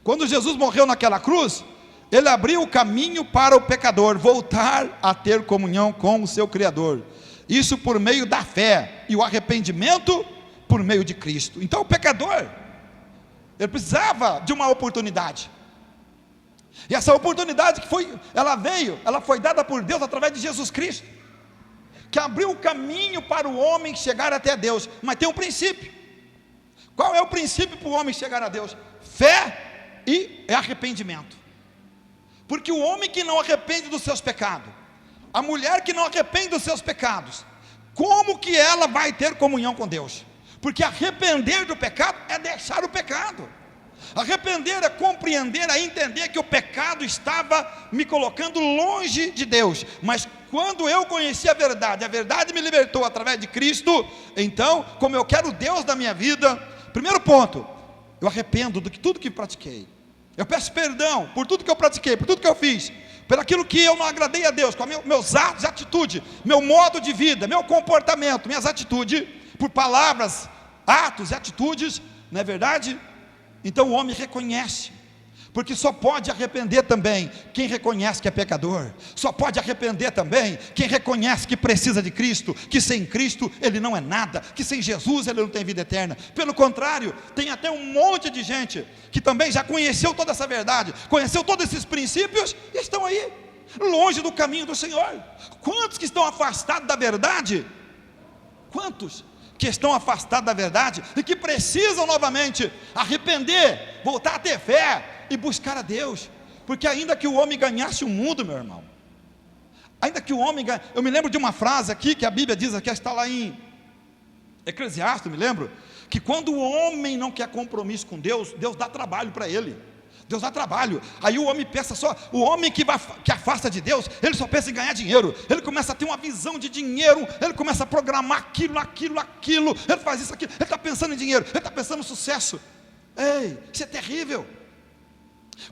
Quando Jesus morreu naquela cruz, Ele abriu o caminho para o pecador voltar a ter comunhão com o seu Criador. Isso por meio da fé e o arrependimento por meio de Cristo. Então o pecador, ele precisava de uma oportunidade. E essa oportunidade ela foi dada por Deus através de Jesus Cristo, que abriu o caminho para o homem chegar até Deus. Mas tem um princípio. Qual é o princípio para o homem chegar a Deus? Fé e arrependimento. Porque o homem que não arrepende dos seus pecados, a mulher que não arrepende dos seus pecados, como que ela vai ter comunhão com Deus? Porque arrepender do pecado é deixar o pecado. Arrepender é compreender, é entender que o pecado estava me colocando longe de Deus. Mas quando eu conheci a verdade me libertou através de Cristo. Então, como eu quero Deus na minha vida, primeiro ponto, eu arrependo de tudo que pratiquei. Eu peço perdão por tudo que eu pratiquei, por tudo que eu fiz, por aquilo que eu não agradei a Deus, com meus atos e atitude, meu modo de vida, meu comportamento, minhas atitudes, por palavras, atos e atitudes, não é verdade? Então o homem reconhece, porque só pode arrepender também quem reconhece que é pecador. Só pode arrepender também quem reconhece que precisa de Cristo, que sem Cristo ele não é nada, que sem Jesus ele não tem vida eterna. Pelo contrário, tem até um monte de gente que também já conheceu toda essa verdade, conheceu todos esses princípios e estão aí, longe do caminho do Senhor. Quantos que estão afastados da verdade? Quantos que estão afastados da verdade e que precisam novamente arrepender, voltar a ter fé e buscar a Deus? Porque ainda que o homem ganhasse o mundo, meu irmão, ainda que o homem ganhe, eu me lembro de uma frase aqui, que a Bíblia diz, aqui está lá em Eclesiastes, me lembro, que quando o homem não quer compromisso com Deus, Deus dá trabalho para ele. Deus dá trabalho. Aí o homem pensa só, o homem que afasta de Deus, ele só pensa em ganhar dinheiro. Ele começa a ter uma visão de dinheiro, ele começa a programar aquilo, ele faz isso, aquilo, ele está pensando em dinheiro, ele está pensando no sucesso. Ei, isso é terrível.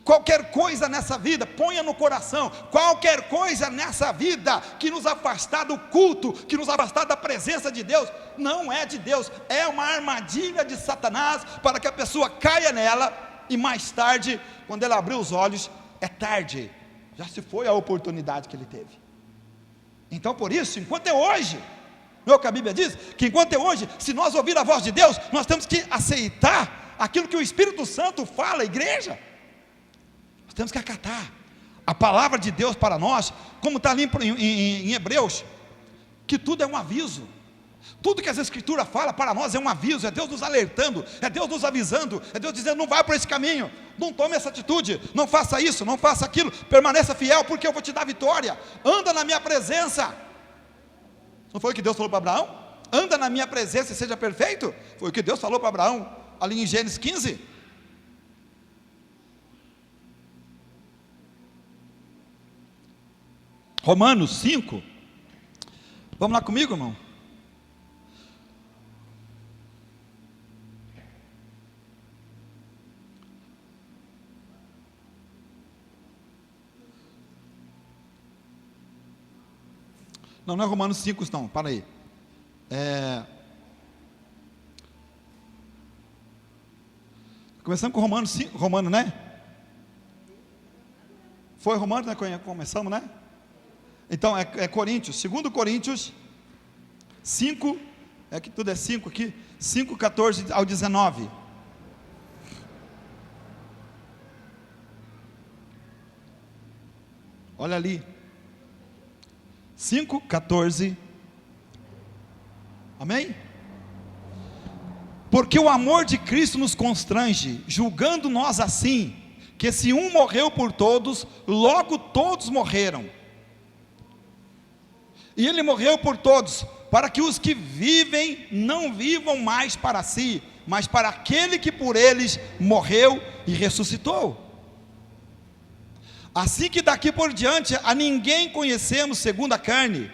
Qualquer coisa nessa vida, ponha no coração, qualquer coisa nessa vida que nos afastar do culto, que nos afastar da presença de Deus, não é de Deus, é uma armadilha de Satanás, para que a pessoa caia nela, e mais tarde, quando ela abrir os olhos, é tarde, já se foi a oportunidade que ele teve. Então por isso, enquanto é hoje, não é o que a Bíblia diz? Que enquanto é hoje, se nós ouvir a voz de Deus, nós temos que aceitar aquilo que o Espírito Santo fala à igreja. Nós temos que acatar a palavra de Deus para nós, como está ali em Hebreus, que tudo é um aviso. Tudo que as Escrituras falam para nós é um aviso, é Deus nos alertando, é Deus nos avisando, é Deus dizendo, não vai por esse caminho, não tome essa atitude, não faça isso, não faça aquilo, permaneça fiel, porque eu vou te dar vitória, anda na minha presença. Não foi o que Deus falou para Abraão? Anda na minha presença e seja perfeito? Foi o que Deus falou para Abraão, ali em Gênesis 15. Romanos 5, vamos lá comigo, irmão? Não é Romanos 5 não, para aí. Começamos com Romanos 5, Romano, né? Foi Romanos, né? Começamos, né? Então é Coríntios, 2 Coríntios 5, é que tudo é 5 aqui, 5, 14 ao 19. Olha ali. 5, 14, amém? Porque o amor de Cristo nos constrange, julgando nós assim, que se um morreu por todos, logo todos morreram, e ele morreu por todos, para que os que vivem, não vivam mais para si, mas para aquele que por eles morreu e ressuscitou. Assim que daqui por diante a ninguém conhecemos segundo a carne,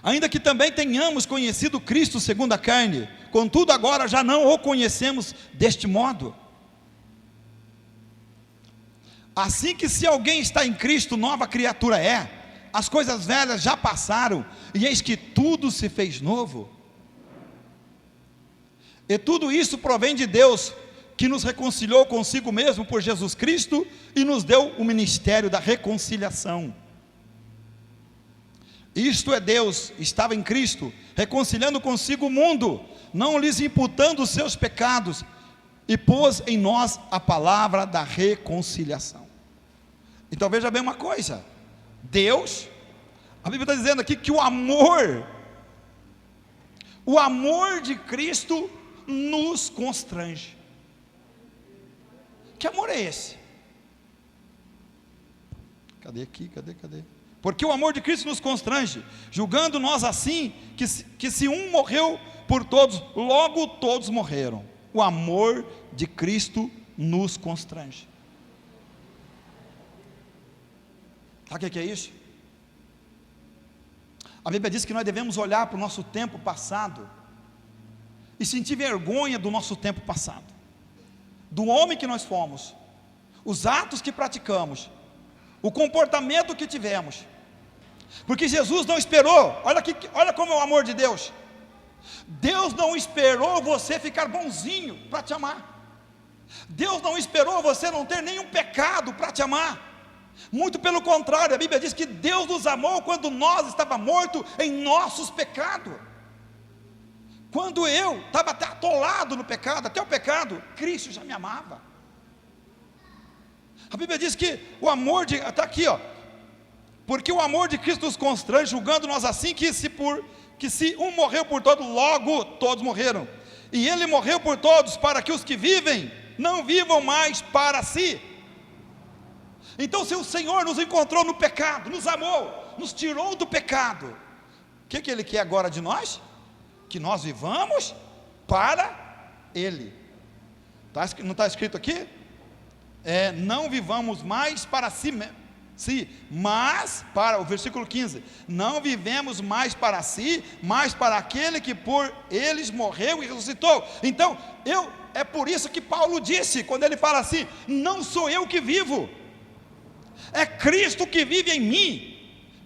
ainda que também tenhamos conhecido Cristo segundo a carne, contudo agora já não o conhecemos deste modo. Assim que se alguém está em Cristo, nova criatura é, as coisas velhas já passaram, e eis que tudo se fez novo. E tudo isso provém de Deus, que nos reconciliou consigo mesmo por Jesus Cristo, e nos deu o ministério da reconciliação. Isto é, Deus estava em Cristo, reconciliando consigo o mundo, não lhes imputando os seus pecados, e pôs em nós a palavra da reconciliação. Então veja bem uma coisa, Deus, a Bíblia está dizendo aqui que o amor de Cristo nos constrange. Que amor é esse? Cadê? Porque o amor de Cristo nos constrange, julgando nós assim, que se um morreu por todos, logo todos morreram. O amor de Cristo nos constrange. Sabe o que é isso? A Bíblia diz que nós devemos olhar para o nosso tempo passado e sentir vergonha do nosso tempo passado, do homem que nós fomos, os atos que praticamos, o comportamento que tivemos, porque Jesus não esperou. Olha como é o amor de Deus. Deus não esperou você ficar bonzinho para te amar. Deus não esperou você não ter nenhum pecado para te amar. Muito pelo contrário, a Bíblia diz que Deus nos amou quando nós estávamos mortos em nossos pecados. Quando eu estava até atolado no pecado, até o pecado, Cristo já me amava. A Bíblia diz que o amor de, está aqui, ó, porque o amor de Cristo nos constrange, julgando nós assim, que se um morreu por todos, logo todos morreram. E ele morreu por todos, para que os que vivem não vivam mais para si. Então, se o Senhor nos encontrou no pecado, nos amou, nos tirou do pecado, o que Ele quer agora de nós? Que nós vivamos para Ele. Não está escrito aqui? Não vivamos mais para si mesmo. Sim, mas para o versículo 15, não vivemos mais para si, mas para aquele que por eles morreu e ressuscitou. Então, é por isso que Paulo disse, quando ele fala assim, não sou eu que vivo, é Cristo que vive em mim.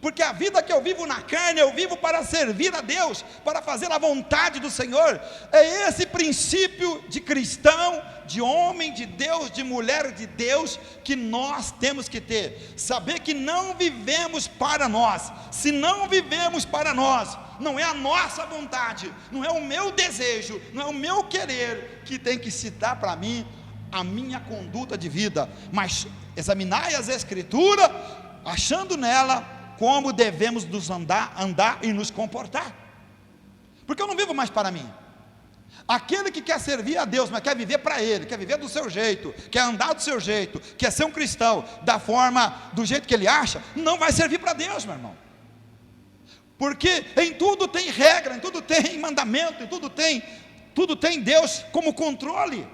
Porque a vida que eu vivo na carne, eu vivo para servir a Deus, para fazer a vontade do Senhor. É esse princípio de cristão, de homem de Deus, de mulher de Deus, que nós temos que ter. Saber que não vivemos para nós. Se não vivemos para nós, não é a nossa vontade, não é o meu desejo, não é o meu querer que tem que se dar para mim a minha conduta de vida. Mas examinai as Escrituras, achando nela como devemos nos andar e nos comportar. Porque eu não vivo mais para mim. Aquele que quer servir a Deus, mas quer viver para Ele, quer viver do seu jeito, quer andar do seu jeito, quer ser um cristão do jeito que ele acha, não vai servir para Deus, meu irmão. Porque em tudo tem regra, em tudo tem mandamento, em tudo tem Deus como controle.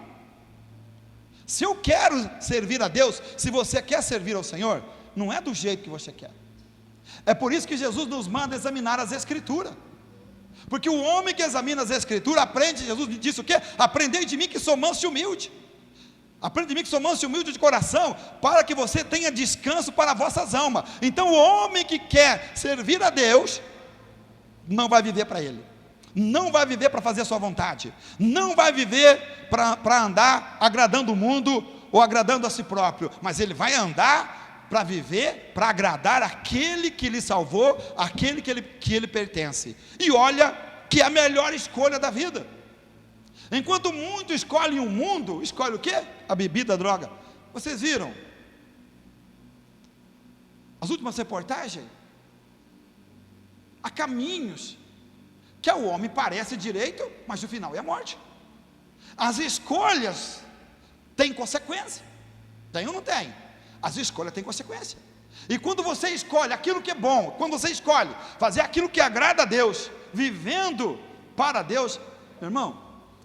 Se eu quero servir a Deus, se você quer servir ao Senhor, não é do jeito que você quer. É por isso que Jesus nos manda examinar as Escrituras. Porque o homem que examina as Escrituras aprende, Jesus disse o quê? Aprendei de mim que sou manso e humilde. Aprende de mim que sou manso e humilde de coração, para que você tenha descanso para vossas almas. Então o homem que quer servir a Deus, não vai viver para Ele. Não vai viver para fazer a sua vontade. Não vai viver para andar agradando o mundo ou agradando a si próprio. Mas ele vai andar para viver, para agradar aquele que lhe salvou, aquele que ele pertence. E olha que é a melhor escolha da vida. Enquanto muitos escolhem o mundo, escolhe o quê? A bebida, a droga. Vocês viram as últimas reportagens? Há caminhos que ao homem parece direito, mas no final é a morte. As escolhas têm consequência. Tem ou não tem? As escolhas têm consequência. E quando você escolhe aquilo que é bom, quando você escolhe fazer aquilo que agrada a Deus, vivendo para Deus, meu irmão,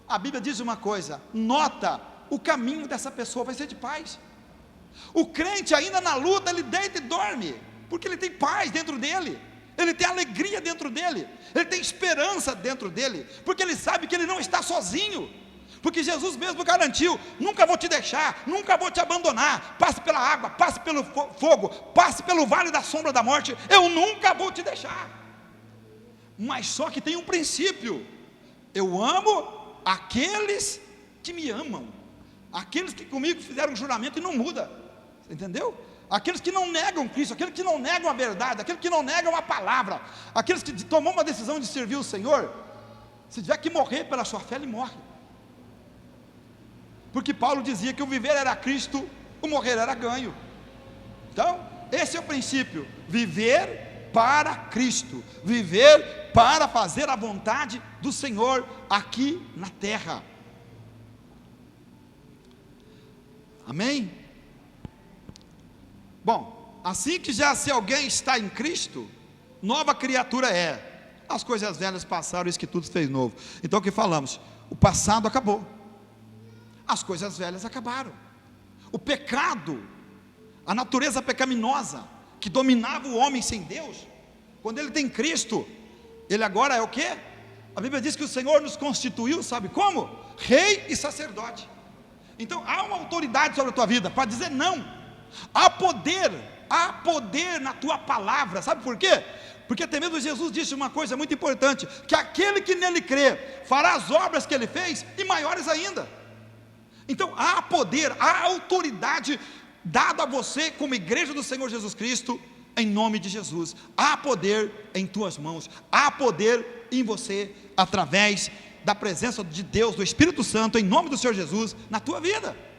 a Bíblia diz uma coisa, nota, o caminho dessa pessoa vai ser de paz. O crente ainda na luta, ele deita e dorme, porque ele tem paz dentro dele, ele tem alegria dentro dele, ele tem esperança dentro dele, porque ele sabe que ele não está sozinho. Porque Jesus mesmo garantiu: nunca vou te deixar, nunca vou te abandonar. Passe pela água, passe pelo fogo, passe pelo vale da sombra da morte, eu nunca vou te deixar. Mas só que tem um princípio: eu amo aqueles que me amam, aqueles que comigo fizeram um juramento e não muda. Você entendeu? Aqueles que não negam Cristo, aqueles que não negam a verdade, aqueles que não negam a palavra, aqueles que tomam uma decisão de servir o Senhor. Se tiver que morrer pela sua fé, ele morre. Porque Paulo dizia que o viver era Cristo, o morrer era ganho. Então, esse é o princípio: viver para Cristo, viver para fazer a vontade do Senhor aqui na terra. Amém? Bom, assim que já se alguém está em Cristo, nova criatura é. As coisas velhas passaram, isso que tudo se fez novo. Então o que falamos? O passado acabou, as coisas velhas acabaram. O pecado, a natureza pecaminosa que dominava o homem sem Deus, quando ele tem Cristo, ele agora é o quê? A Bíblia diz que o Senhor nos constituiu, sabe como? Rei e sacerdote. Então há uma autoridade sobre a tua vida para dizer não. Há poder na tua palavra. Sabe por quê? Porque até mesmo Jesus disse uma coisa muito importante: que aquele que nele crê fará as obras que ele fez e maiores ainda. Então há poder, há autoridade dada a você como igreja do Senhor Jesus Cristo, em nome de Jesus. Há poder em tuas mãos, há poder em você, através da presença de Deus, do Espírito Santo, em nome do Senhor Jesus, na tua vida.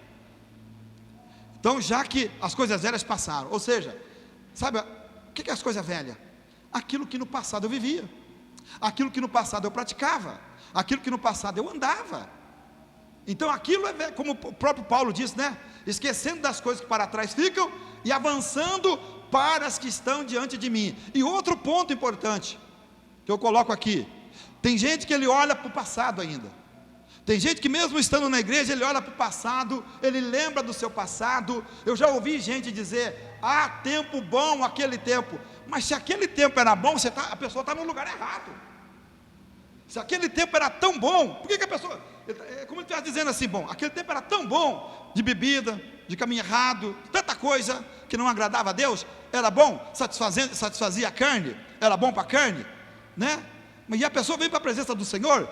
Então, já que as coisas velhas passaram, ou seja, sabe, o que é as coisas velhas? Aquilo que no passado eu vivia, aquilo que no passado eu praticava, aquilo que no passado eu andava. Então aquilo é velho, como o próprio Paulo disse, né? Esquecendo das coisas que para trás ficam e avançando para as que estão diante de mim. E outro ponto importante que eu coloco aqui: tem gente que ele olha para o passado ainda. Tem gente que mesmo estando na igreja, ele olha para o passado, ele lembra do seu passado. Eu já ouvi gente dizer: ah, tempo bom aquele tempo. Mas se aquele tempo era bom, a pessoa está no lugar errado. Se aquele tempo era tão bom, por que a pessoa, como ele está dizendo assim, bom, aquele tempo era tão bom, de bebida, de caminho errado, tanta coisa que não agradava a Deus, era bom, satisfazia a carne, era bom para a carne, né? E a pessoa vem para a presença do Senhor.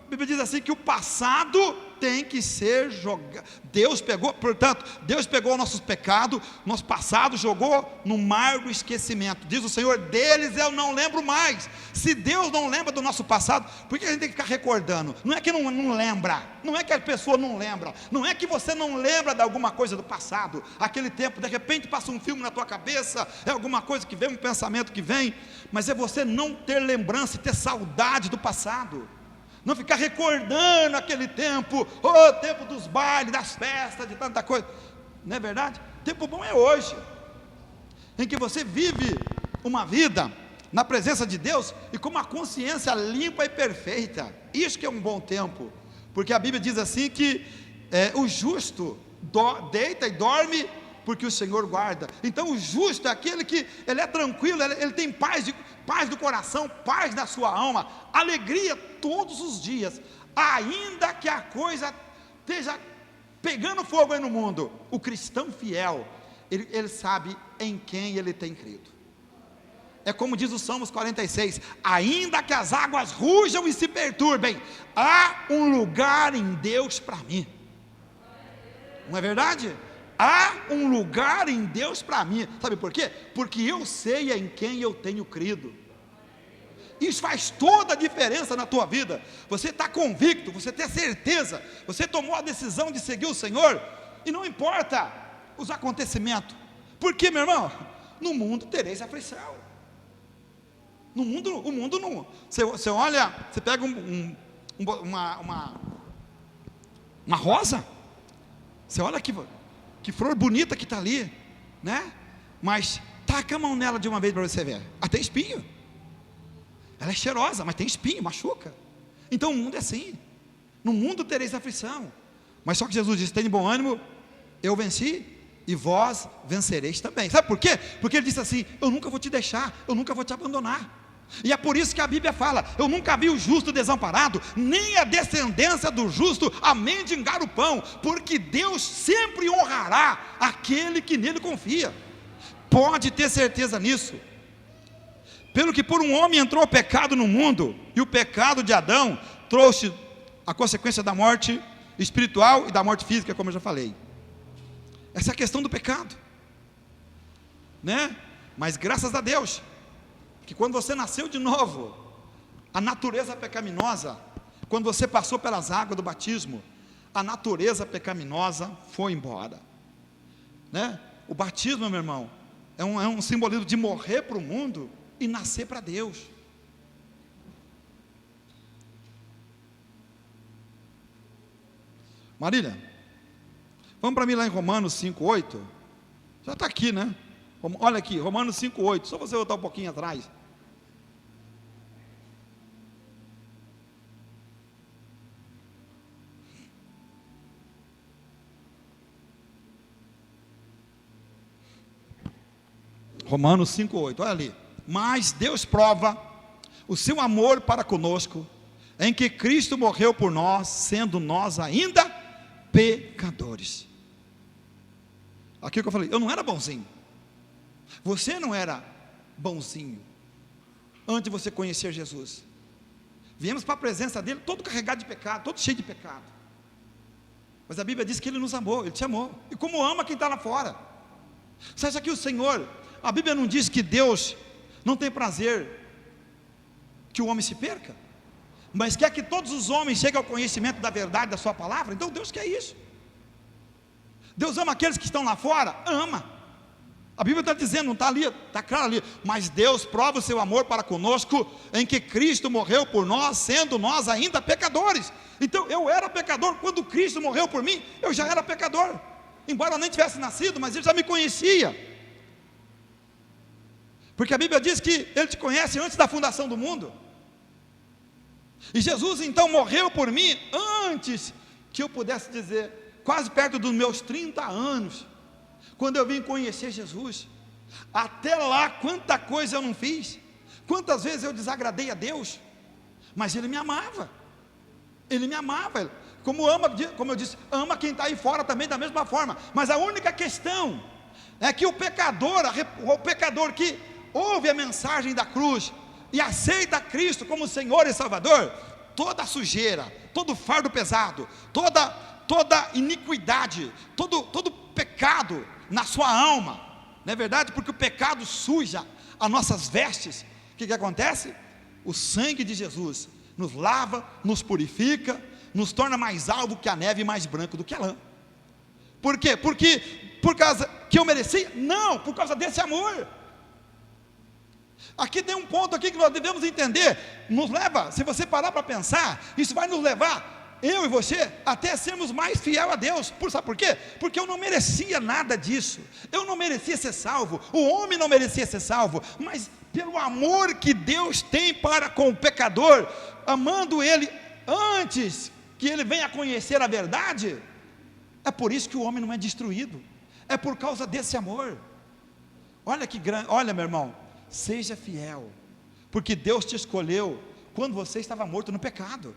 A Bíblia diz assim que o passado tem que ser jogado. Deus pegou nossos pecados, nosso passado, jogou no mar do esquecimento. Diz o Senhor: deles eu não lembro mais. Se Deus não lembra do nosso passado, por que a gente tem que ficar recordando? Não é que não lembra, não é que a pessoa não lembra, não é que você não lembra de alguma coisa do passado, aquele tempo, de repente passa um filme na tua cabeça, é alguma coisa que vem, um pensamento que vem, mas é você não ter lembrança e ter saudade do passado. Não ficar recordando aquele tempo, o tempo dos bailes, das festas, de tanta coisa. Não é verdade? Tempo bom é hoje, em que você vive uma vida na presença de Deus e com uma consciência limpa e perfeita. Isso que é um bom tempo, porque a Bíblia diz assim que o justo deita e dorme porque o Senhor guarda. Então o justo é aquele que ele é tranquilo, ele tem paz do coração, paz na sua alma, alegria todos os dias, ainda que a coisa esteja pegando fogo aí no mundo. O cristão fiel, ele sabe em quem ele tem crido. É como diz o Salmos 46: ainda que as águas rujam e se perturbem, há um lugar em Deus para mim. Não é verdade? Há um lugar em Deus para mim. Sabe por quê? Porque eu sei em quem eu tenho crido. Isso faz toda a diferença na tua vida. Você está convicto, você tem certeza, você tomou a decisão de seguir o Senhor, e não importa os acontecimentos. Porque, meu irmão, no mundo tereis aflição. O mundo não. Você olha, você pega uma rosa, você olha que flor bonita que está ali, né? Mas taca a mão nela de uma vez para você ver. Ela tem espinho. Ela é cheirosa, mas tem espinho, machuca. Então o mundo é assim. No mundo tereis aflição, mas só que Jesus disse: tem de bom ânimo, eu venci e vós vencereis também. Sabe por quê? Porque ele disse assim: eu nunca vou te deixar, eu nunca vou te abandonar. E é por isso que a Bíblia fala: eu nunca vi o justo desamparado, nem a descendência do justo a mendigar o pão, porque Deus sempre honrará aquele que nele confia. Pode ter certeza nisso. Pelo que por um homem entrou o pecado no mundo, e o pecado de Adão trouxe a consequência da morte espiritual e da morte física, como eu já falei. Essa é a questão do pecado, né? Mas graças a Deus, que quando você nasceu de novo, a natureza pecaminosa, quando você passou pelas águas do batismo, a natureza pecaminosa foi embora, né? O batismo, meu irmão, é um simbolismo de morrer para o mundo e nascer para Deus. Marília, vamos para mim lá em Romanos 5:8. Já está aqui, né? Olha aqui, Romanos 5:8. Só você voltar um pouquinho atrás. Romanos 5:8, olha ali. Mas Deus prova o seu amor para conosco, em que Cristo morreu por nós, sendo nós ainda pecadores. Aqui que eu falei, eu não era bonzinho. Você não era bonzinho antes de você conhecer Jesus. Viemos para a presença dele todo carregado de pecado, todo cheio de pecado. Mas a Bíblia diz que ele nos amou, ele te amou. E como ama quem está lá fora. Você acha que o Senhor, a Bíblia não diz que Deus não tem prazer que o homem se perca, mas quer que todos os homens cheguem ao conhecimento da verdade da sua palavra? Então Deus quer isso. Deus ama aqueles que estão lá fora? Ama. A Bíblia está dizendo, não está ali, está claro ali, mas Deus prova o seu amor para conosco, em que Cristo morreu por nós, sendo nós ainda pecadores. Então eu era pecador, quando Cristo morreu por mim, eu já era pecador, embora eu nem tivesse nascido, mas Ele já me conhecia, porque a Bíblia diz que Ele te conhece antes da fundação do mundo. E Jesus então morreu por mim antes que eu pudesse dizer, quase perto dos meus 30 anos, quando eu vim conhecer Jesus. Até lá, quanta coisa eu não fiz, quantas vezes eu desagradei a Deus, mas Ele me amava, Ele me amava, como eu disse, ama quem está aí fora também da mesma forma. Mas a única questão é que o pecador que ouve a mensagem da cruz e aceita Cristo como Senhor e Salvador, toda sujeira, todo fardo pesado, toda iniquidade, todo pecado na sua alma, não é verdade? Porque o pecado suja as nossas vestes. O que acontece? O sangue de Jesus nos lava, nos purifica, nos torna mais alvo que a neve e mais branco do que a lã. Por quê? Porque por causa que eu merecia? Não, por causa desse amor. Aqui tem um ponto aqui que nós devemos entender, nos leva, se você parar para pensar, isso vai nos levar, eu e você, até sermos mais fiel a Deus. Sabe por quê? Porque eu não merecia nada disso, eu não merecia ser salvo, o homem não merecia ser salvo, mas pelo amor que Deus tem para com o pecador, amando ele antes que ele venha conhecer a verdade, é por isso que o homem não é destruído, é por causa desse amor. Olha que grande, olha meu irmão, seja fiel, porque Deus te escolheu quando você estava morto no pecado,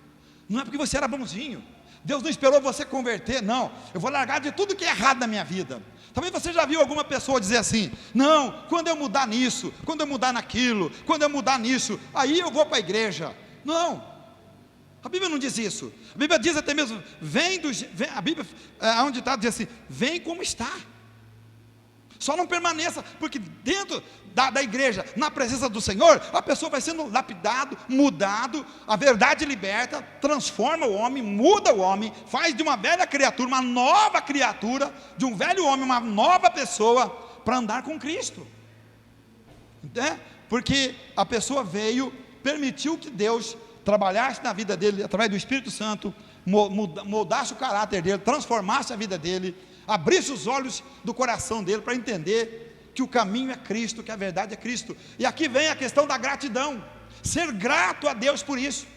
não é porque você era bonzinho. Deus não esperou você converter, não, eu vou largar de tudo que é errado na minha vida. Talvez você já viu alguma pessoa dizer assim, não, quando eu mudar nisso, quando eu mudar naquilo, quando eu mudar nisso, aí eu vou para a igreja. Não, a Bíblia não diz isso. A Bíblia diz até mesmo, a Bíblia, onde está, diz assim, vem como está. Só não permaneça, porque dentro da igreja, na presença do Senhor, a pessoa vai sendo lapidado, mudado, a verdade liberta, transforma o homem, muda o homem, faz de uma velha criatura, uma nova criatura, de um velho homem, uma nova pessoa, para andar com Cristo, né? Porque a pessoa permitiu que Deus trabalhasse na vida dele, através do Espírito Santo, moldasse o caráter dele, transformasse a vida dele, abrisse os olhos do coração dele para entender que o caminho é Cristo, que a verdade é Cristo. E aqui vem a questão da gratidão, ser grato a Deus por isso.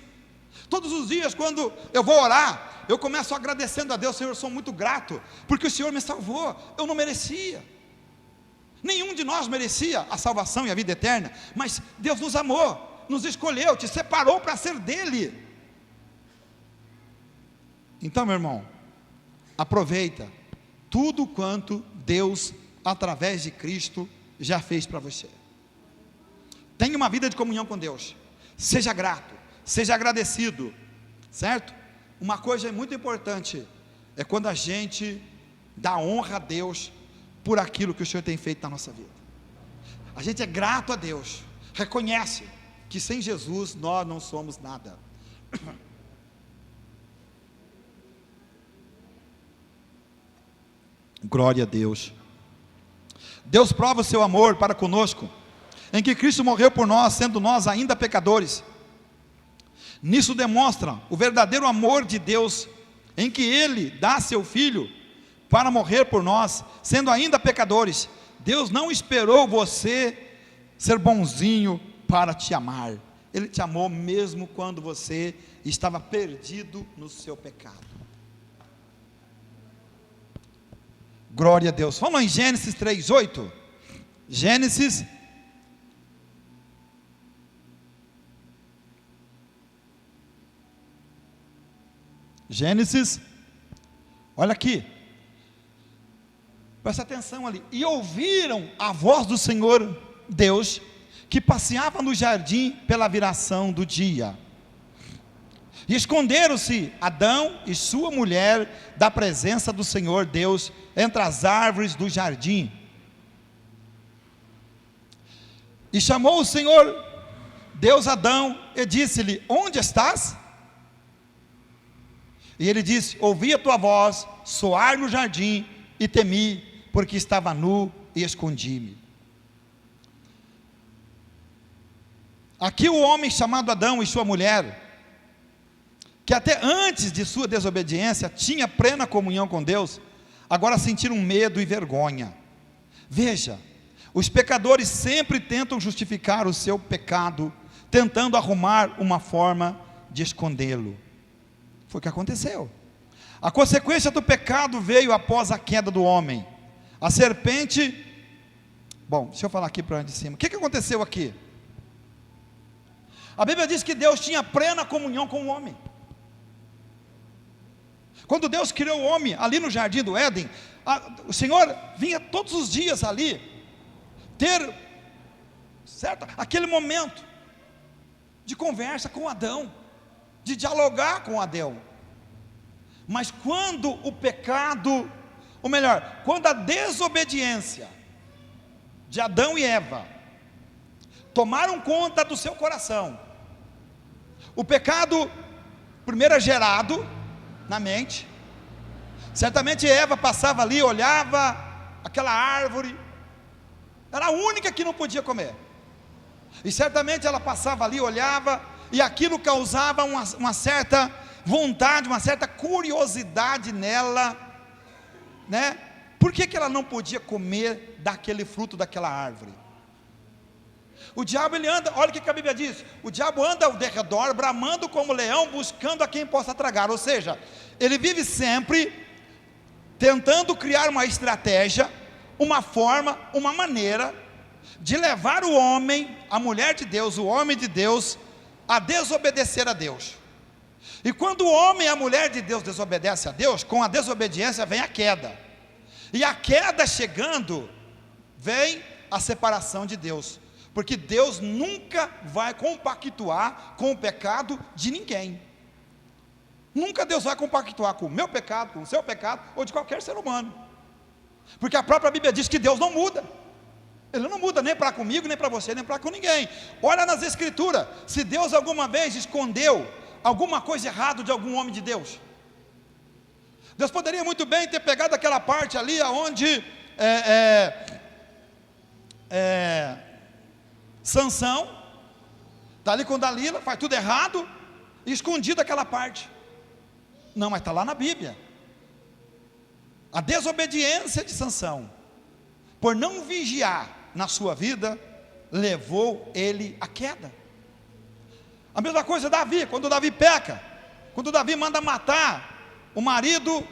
Todos os dias quando eu vou orar, eu começo agradecendo a Deus, Senhor, eu sou muito grato, porque o Senhor me salvou, eu não merecia, nenhum de nós merecia a salvação e a vida eterna, mas Deus nos amou, nos escolheu, te separou para ser dele. Então, meu irmão, aproveita tudo quanto Deus, através de Cristo, já fez para você. Tenha uma vida de comunhão com Deus, seja grato, seja agradecido, certo? Uma coisa muito importante é quando a gente dá honra a Deus por aquilo que o Senhor tem feito na nossa vida. A gente é grato a Deus, reconhece que sem Jesus nós não somos nada. Glória a Deus. Deus prova o seu amor para conosco, em que Cristo morreu por nós, sendo nós ainda pecadores. Nisso demonstra o verdadeiro amor de Deus, em que Ele dá seu Filho para morrer por nós, sendo ainda pecadores. Deus não esperou você ser bonzinho para te amar. Ele te amou mesmo quando você estava perdido no seu pecado. Glória a Deus. Vamos lá em Gênesis 3:8. Gênesis, olha aqui, presta atenção ali. E ouviram a voz do Senhor Deus, que passeava no jardim pela viração do dia. E esconderam-se Adão e sua mulher da presença do Senhor Deus entre as árvores do jardim. E chamou o Senhor Deus Adão e disse-lhe: onde estás? E ele disse: ouvi a tua voz soar no jardim e temi, porque estava nu e escondi-me. Aqui o homem chamado Adão e sua mulher, que até antes de sua desobediência tinha plena comunhão com Deus, agora sentiram medo e vergonha. Veja, os pecadores sempre tentam justificar o seu pecado, tentando arrumar uma forma de escondê-lo. Foi o que aconteceu. A consequência do pecado veio após a queda do homem. A serpente, bom, deixa eu falar aqui para onde de cima. O que aconteceu aqui? A Bíblia diz que Deus tinha plena comunhão com o homem. Quando Deus criou o homem ali no jardim do Éden, o Senhor vinha todos os dias ali ter, certo, aquele momento de conversa com Adão, de dialogar com Adão. Mas quando o pecado, ou melhor, quando a desobediência de Adão e Eva tomaram conta do seu coração, o pecado primeiro é gerado na mente. Certamente Eva passava ali, olhava aquela árvore, era a única que não podia comer, e certamente ela passava ali, olhava, e aquilo causava uma certa vontade, uma certa curiosidade nela, né? Por que ela não podia comer daquele fruto daquela árvore? O diabo, ele anda, olha o que a Bíblia diz: o diabo anda ao derredor, bramando como leão, buscando a quem possa tragar. Ou seja, ele vive sempre tentando criar uma estratégia, uma forma, uma maneira de levar o homem, a mulher de Deus, o homem de Deus, a desobedecer a Deus. E quando o homem e a mulher de Deus desobedecem a Deus, com a desobediência vem a queda. E a queda chegando, vem a separação de Deus. Porque Deus nunca vai compactuar com o pecado de ninguém. Nunca Deus vai compactuar com o meu pecado, com o seu pecado, ou de qualquer ser humano. Porque a própria Bíblia diz que Deus não muda. Ele não muda nem para comigo, nem para você, nem para com ninguém. Olha nas Escrituras, se Deus alguma vez escondeu alguma coisa errada de algum homem de Deus. Deus poderia muito bem ter pegado aquela parte ali, onde Sansão está ali com Dalila, faz tudo errado, e escondido aquela parte. Não, mas está lá na Bíblia. A desobediência de Sansão, por não vigiar na sua vida, levou ele à queda. A mesma coisa Davi, quando Davi peca, quando Davi manda matar o marido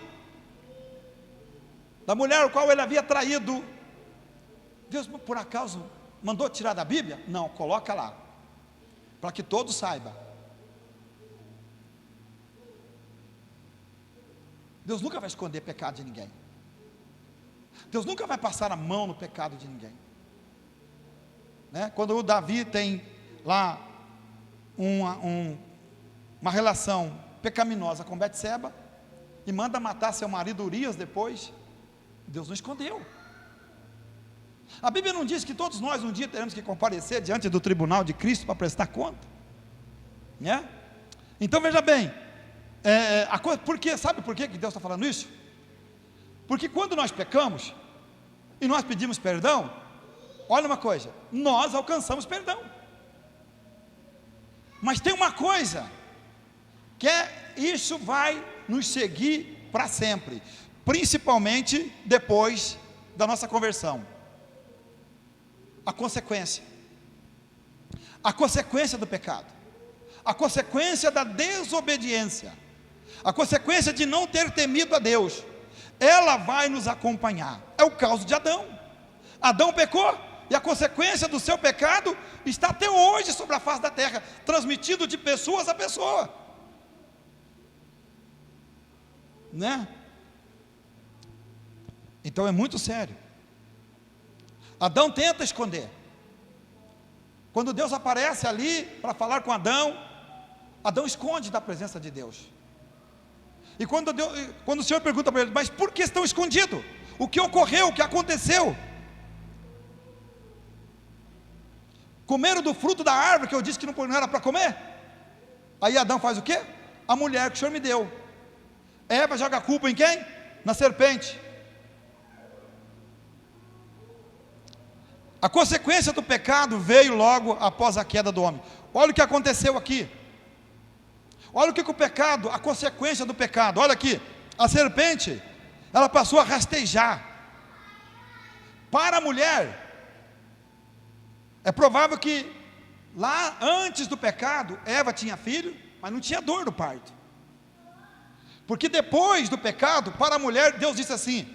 da mulher o qual ele havia traído, Deus por acaso mandou tirar da Bíblia? Não, coloca lá. para que todos saibam. Deus nunca vai esconder pecado de ninguém. Deus nunca vai passar a mão no pecado de ninguém, né? Quando o Davi tem lá uma relação pecaminosa com Betseba e manda matar seu marido Urias depois, Deus não escondeu. A Bíblia não diz que todos nós um dia teremos que comparecer diante do tribunal de Cristo para prestar conta, né? Então veja bem, sabe por que Deus está falando isso? Porque quando nós pecamos e nós pedimos perdão, olha uma coisa, nós alcançamos perdão. Mas tem uma coisa, que isso vai nos seguir para sempre, principalmente depois da nossa conversão. A consequência do pecado, a consequência da desobediência, a consequência de não ter temido a Deus, ela vai nos acompanhar. É o caso de Adão. Adão pecou, e a consequência do seu pecado está até hoje sobre a face da terra, transmitido de pessoas a pessoa, né? Então é muito sério. Adão tenta esconder. Quando Deus aparece ali para falar com Adão, Adão esconde da presença de Deus. E quando o Senhor pergunta para ele: mas por que estão escondidos? O que ocorreu? O que aconteceu? Comeram do fruto da árvore que eu disse que não era para comer? Aí Adão faz o quê? A mulher que o Senhor me deu. Eva joga a culpa em quem? Na serpente. A consequência do pecado veio logo após a queda do homem. Olha o que aconteceu aqui. Olha o que o pecado, a consequência do pecado. Olha aqui, a serpente, ela passou a rastejar. Para a mulher, é provável que lá antes do pecado, Eva tinha filho, mas não tinha dor no parto. Porque depois do pecado, para a mulher, Deus disse assim: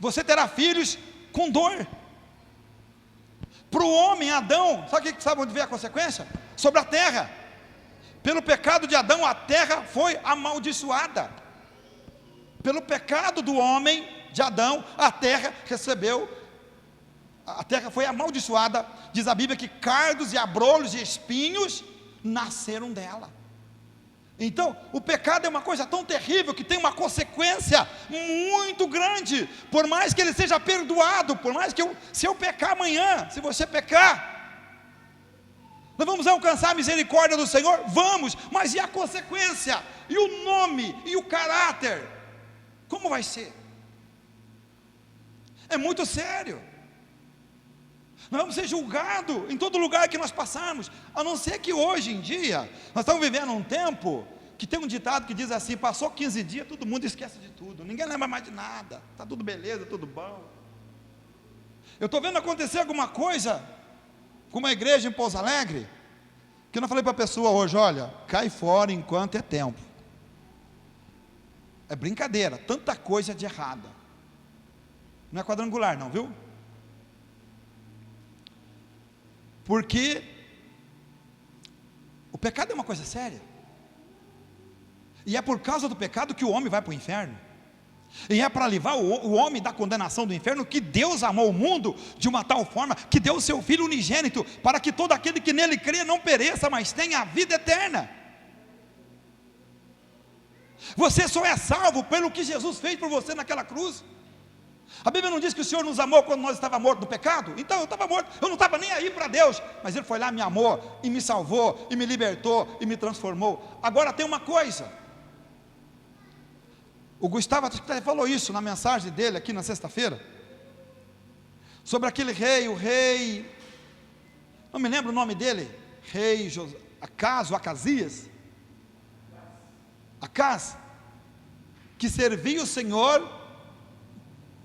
você terá filhos com dor. Para o homem, Adão, sabe onde veio a consequência? Sobre a terra. Pelo pecado de Adão, a terra foi amaldiçoada. Pelo pecado do homem, de Adão, a terra foi amaldiçoada. Diz a Bíblia que cardos e abrolhos e espinhos nasceram dela. Então, o pecado é uma coisa tão terrível que tem uma consequência muito grande. Por mais que ele seja perdoado, por mais que se eu pecar amanhã, se você pecar, nós vamos alcançar a misericórdia do Senhor? Vamos, mas e a consequência? E o nome? E o caráter? Como vai ser? É muito sério. Nós vamos ser julgados em todo lugar que nós passarmos, a não ser que hoje em dia, nós estamos vivendo um tempo, que tem um ditado que diz assim: passou 15 dias, todo mundo esquece de tudo, ninguém lembra mais de nada, está tudo beleza, tudo bom. Eu estou vendo acontecer alguma coisa, com uma igreja em Pouso Alegre, que eu falei para a pessoa hoje: olha, cai fora enquanto é tempo. É brincadeira, tanta coisa de errada, não é quadrangular não, viu? Porque o pecado é uma coisa séria, e é por causa do pecado que o homem vai para o inferno, e é para livrar o homem da condenação do inferno que Deus amou o mundo de uma tal forma que deu o seu Filho unigênito, para que todo aquele que nele crê não pereça, mas tenha a vida eterna. Você só é salvo pelo que Jesus fez por você naquela cruz. A Bíblia não diz que o Senhor nos amou quando nós estávamos mortos do pecado? Então eu estava morto, eu não estava nem aí para Deus, mas Ele foi lá, me amou, e me salvou, e me libertou, e me transformou. Agora tem uma coisa, o Gustavo até falou isso na mensagem dele aqui na sexta-feira, sobre aquele rei, o rei, não me lembro o nome dele, rei Acasias, que servia o Senhor,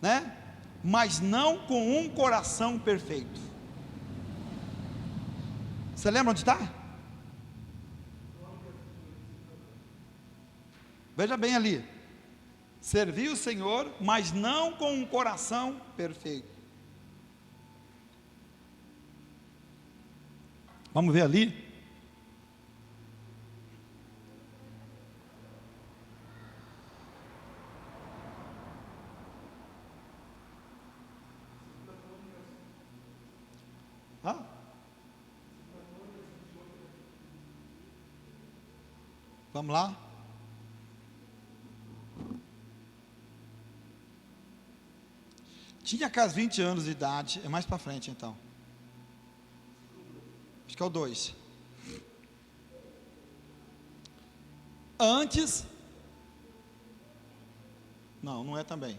né? Mas não com um coração perfeito. Você lembra onde está? Veja bem ali: servia o Senhor, mas não com um coração perfeito. Vamos ver ali, Hã? Vamos lá? Tinha quase 20 anos de idade, é mais para frente então. Acho que é o 2. Antes. Não, não é também.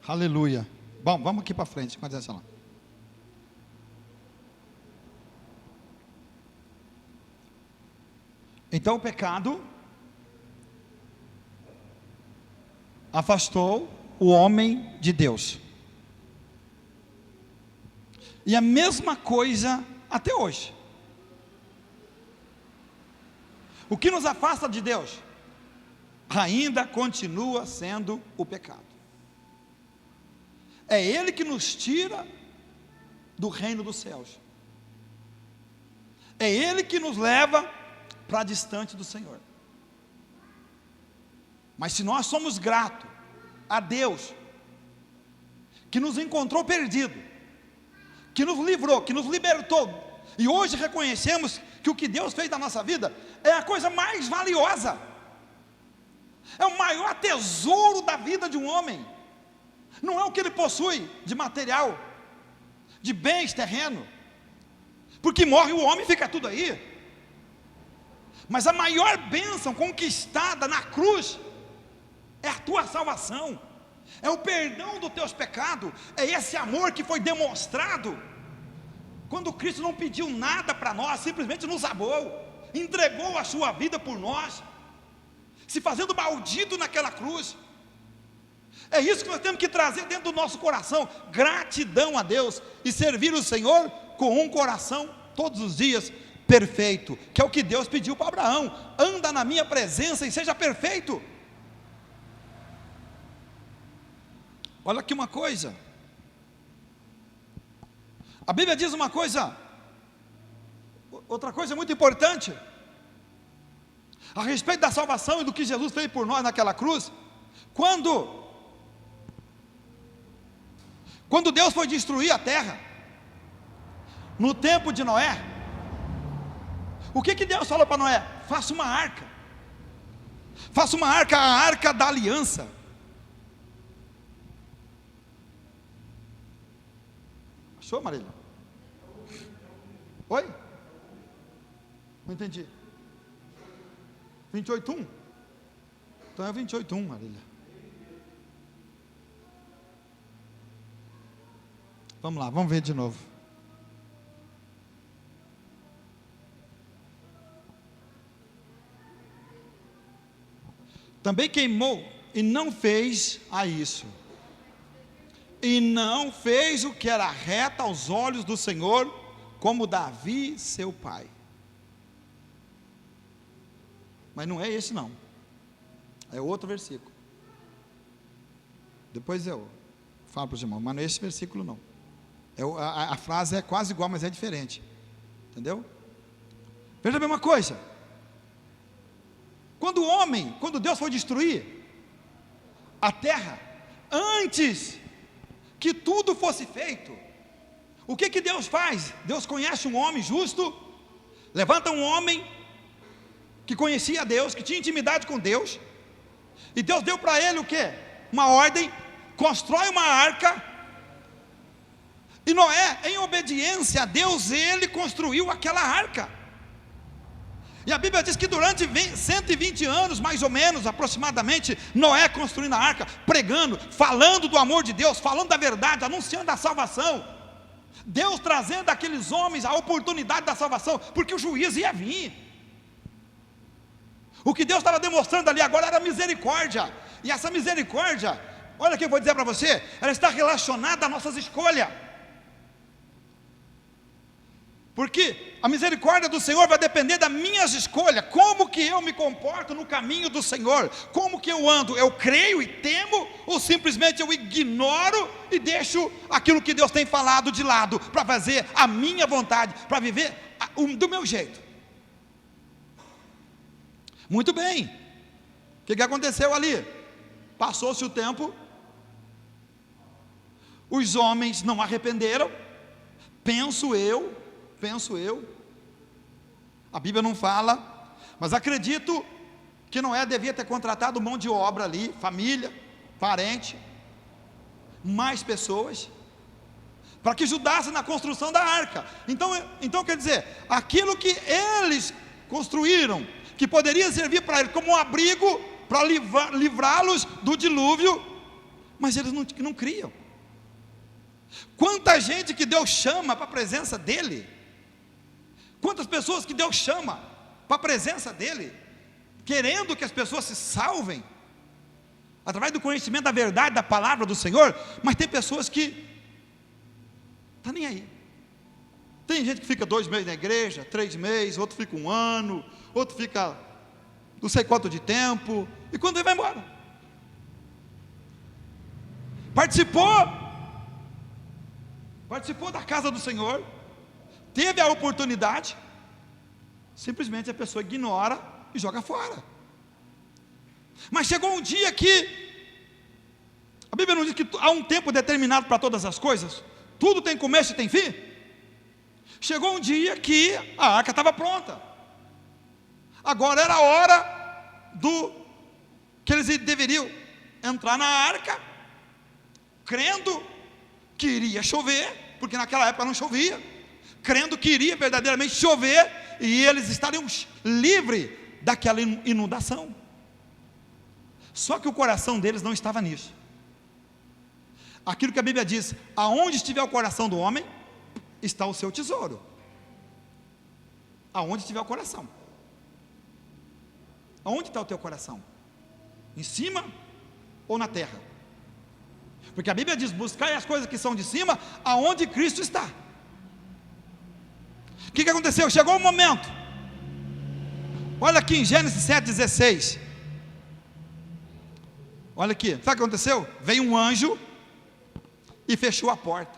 Aleluia. Bom, vamos aqui para frente, com atenção lá. Então o pecado afastou o homem de Deus. E a mesma coisa até hoje. O que nos afasta de Deus ainda continua sendo o pecado. É Ele que nos tira do reino dos céus. É Ele que nos leva para distante do Senhor. Mas se nós somos gratos a Deus, que nos encontrou perdido, que nos livrou, que nos libertou, e hoje reconhecemos que o que Deus fez na nossa vida é a coisa mais valiosa, é o maior tesouro da vida de um homem. Não é o que ele possui de material, de bens terrenos, porque morre o homem e fica tudo aí. Mas a maior bênção conquistada na cruz é a tua salvação, é o perdão dos teus pecados, é esse amor que foi demonstrado quando Cristo não pediu nada para nós, simplesmente nos amou, entregou a sua vida por nós, se fazendo maldito naquela cruz. É isso que nós temos que trazer dentro do nosso coração, gratidão a Deus, e servir o Senhor com um coração todos os dias perfeito, que é o que Deus pediu para Abraão: anda na minha presença e seja perfeito. Olha aqui uma coisa, a Bíblia diz uma coisa, outra coisa muito importante, a respeito da salvação e do que Jesus fez por nós naquela cruz. Quando Deus foi destruir a terra, no tempo de Noé, o que Deus falou para Noé? Faça uma arca, a arca da aliança. Achou, Marília? Oi? Não entendi. 28:1? Então é 28:1, Marília. Vamos lá, vamos ver de novo. Também queimou e não fez a isso. E não fez o que era reto aos olhos do Senhor, como Davi, seu pai. Mas não é esse não. É outro versículo. Depois eu falo para os irmãos, mas não é esse versículo não. A frase é quase igual, mas é diferente. Entendeu? Veja bem uma coisa. Quando Deus foi destruir a terra, antes que tudo fosse feito, o que Deus faz? Deus conhece um homem justo, levanta um homem que conhecia Deus, que tinha intimidade com Deus, e Deus deu para ele o quê? Uma ordem: constrói uma arca. E Noé, em obediência a Deus, ele construiu aquela arca. E a Bíblia diz que durante 120 anos, mais ou menos, aproximadamente, Noé construindo a arca, pregando, falando do amor de Deus, falando da verdade, anunciando a salvação. Deus trazendo àqueles homens a oportunidade da salvação, porque o juízo ia vir. O que Deus estava demonstrando ali agora era misericórdia. E essa misericórdia, olha o que eu vou dizer para você, ela está relacionada às nossas escolhas. Porque a misericórdia do Senhor vai depender das minhas escolhas, como que eu me comporto no caminho do Senhor, como que eu ando, eu creio e temo, ou simplesmente eu ignoro e deixo aquilo que Deus tem falado de lado, para fazer a minha vontade, para viver do meu jeito. Muito bem, o que aconteceu ali? Passou-se o tempo, os homens não arrependeram, penso eu, a Bíblia não fala, mas acredito que Noé devia ter contratado mão de obra ali, família, parente, mais pessoas, para que ajudassem na construção da arca. Então quer dizer, aquilo que eles construíram, que poderia servir para eles como um abrigo, para livrá-los do dilúvio, mas eles não criam. Quanta gente que Deus chama para a presença dEle, quantas pessoas que Deus chama para a presença dEle, querendo que as pessoas se salvem, através do conhecimento da verdade, da palavra do Senhor, mas tem pessoas que estão nem aí. Tem gente que fica 2 meses na igreja, 3 meses, outro fica 1 ano, outro fica não sei quanto de tempo, e quando ele vai embora, participou da casa do Senhor, teve a oportunidade, simplesmente a pessoa ignora e joga fora. Mas chegou um dia que, a Bíblia não diz que há um tempo determinado para todas as coisas, tudo tem começo e tem fim. Chegou um dia que a arca estava pronta, agora era a hora que eles deveriam entrar na arca, crendo que iria chover, porque naquela época não chovia, crendo que iria verdadeiramente chover, e eles estariam livres daquela inundação. Só que o coração deles não estava nisso. Aquilo que a Bíblia diz, aonde estiver o coração do homem, está o seu tesouro. Aonde estiver o coração. Aonde está o teu coração? Em cima ou na terra? Porque a Bíblia diz, buscai as coisas que são de cima, aonde Cristo está. O que aconteceu? Chegou o momento, olha aqui em Gênesis 7,16, olha aqui, sabe o que aconteceu? Veio um anjo e fechou a porta.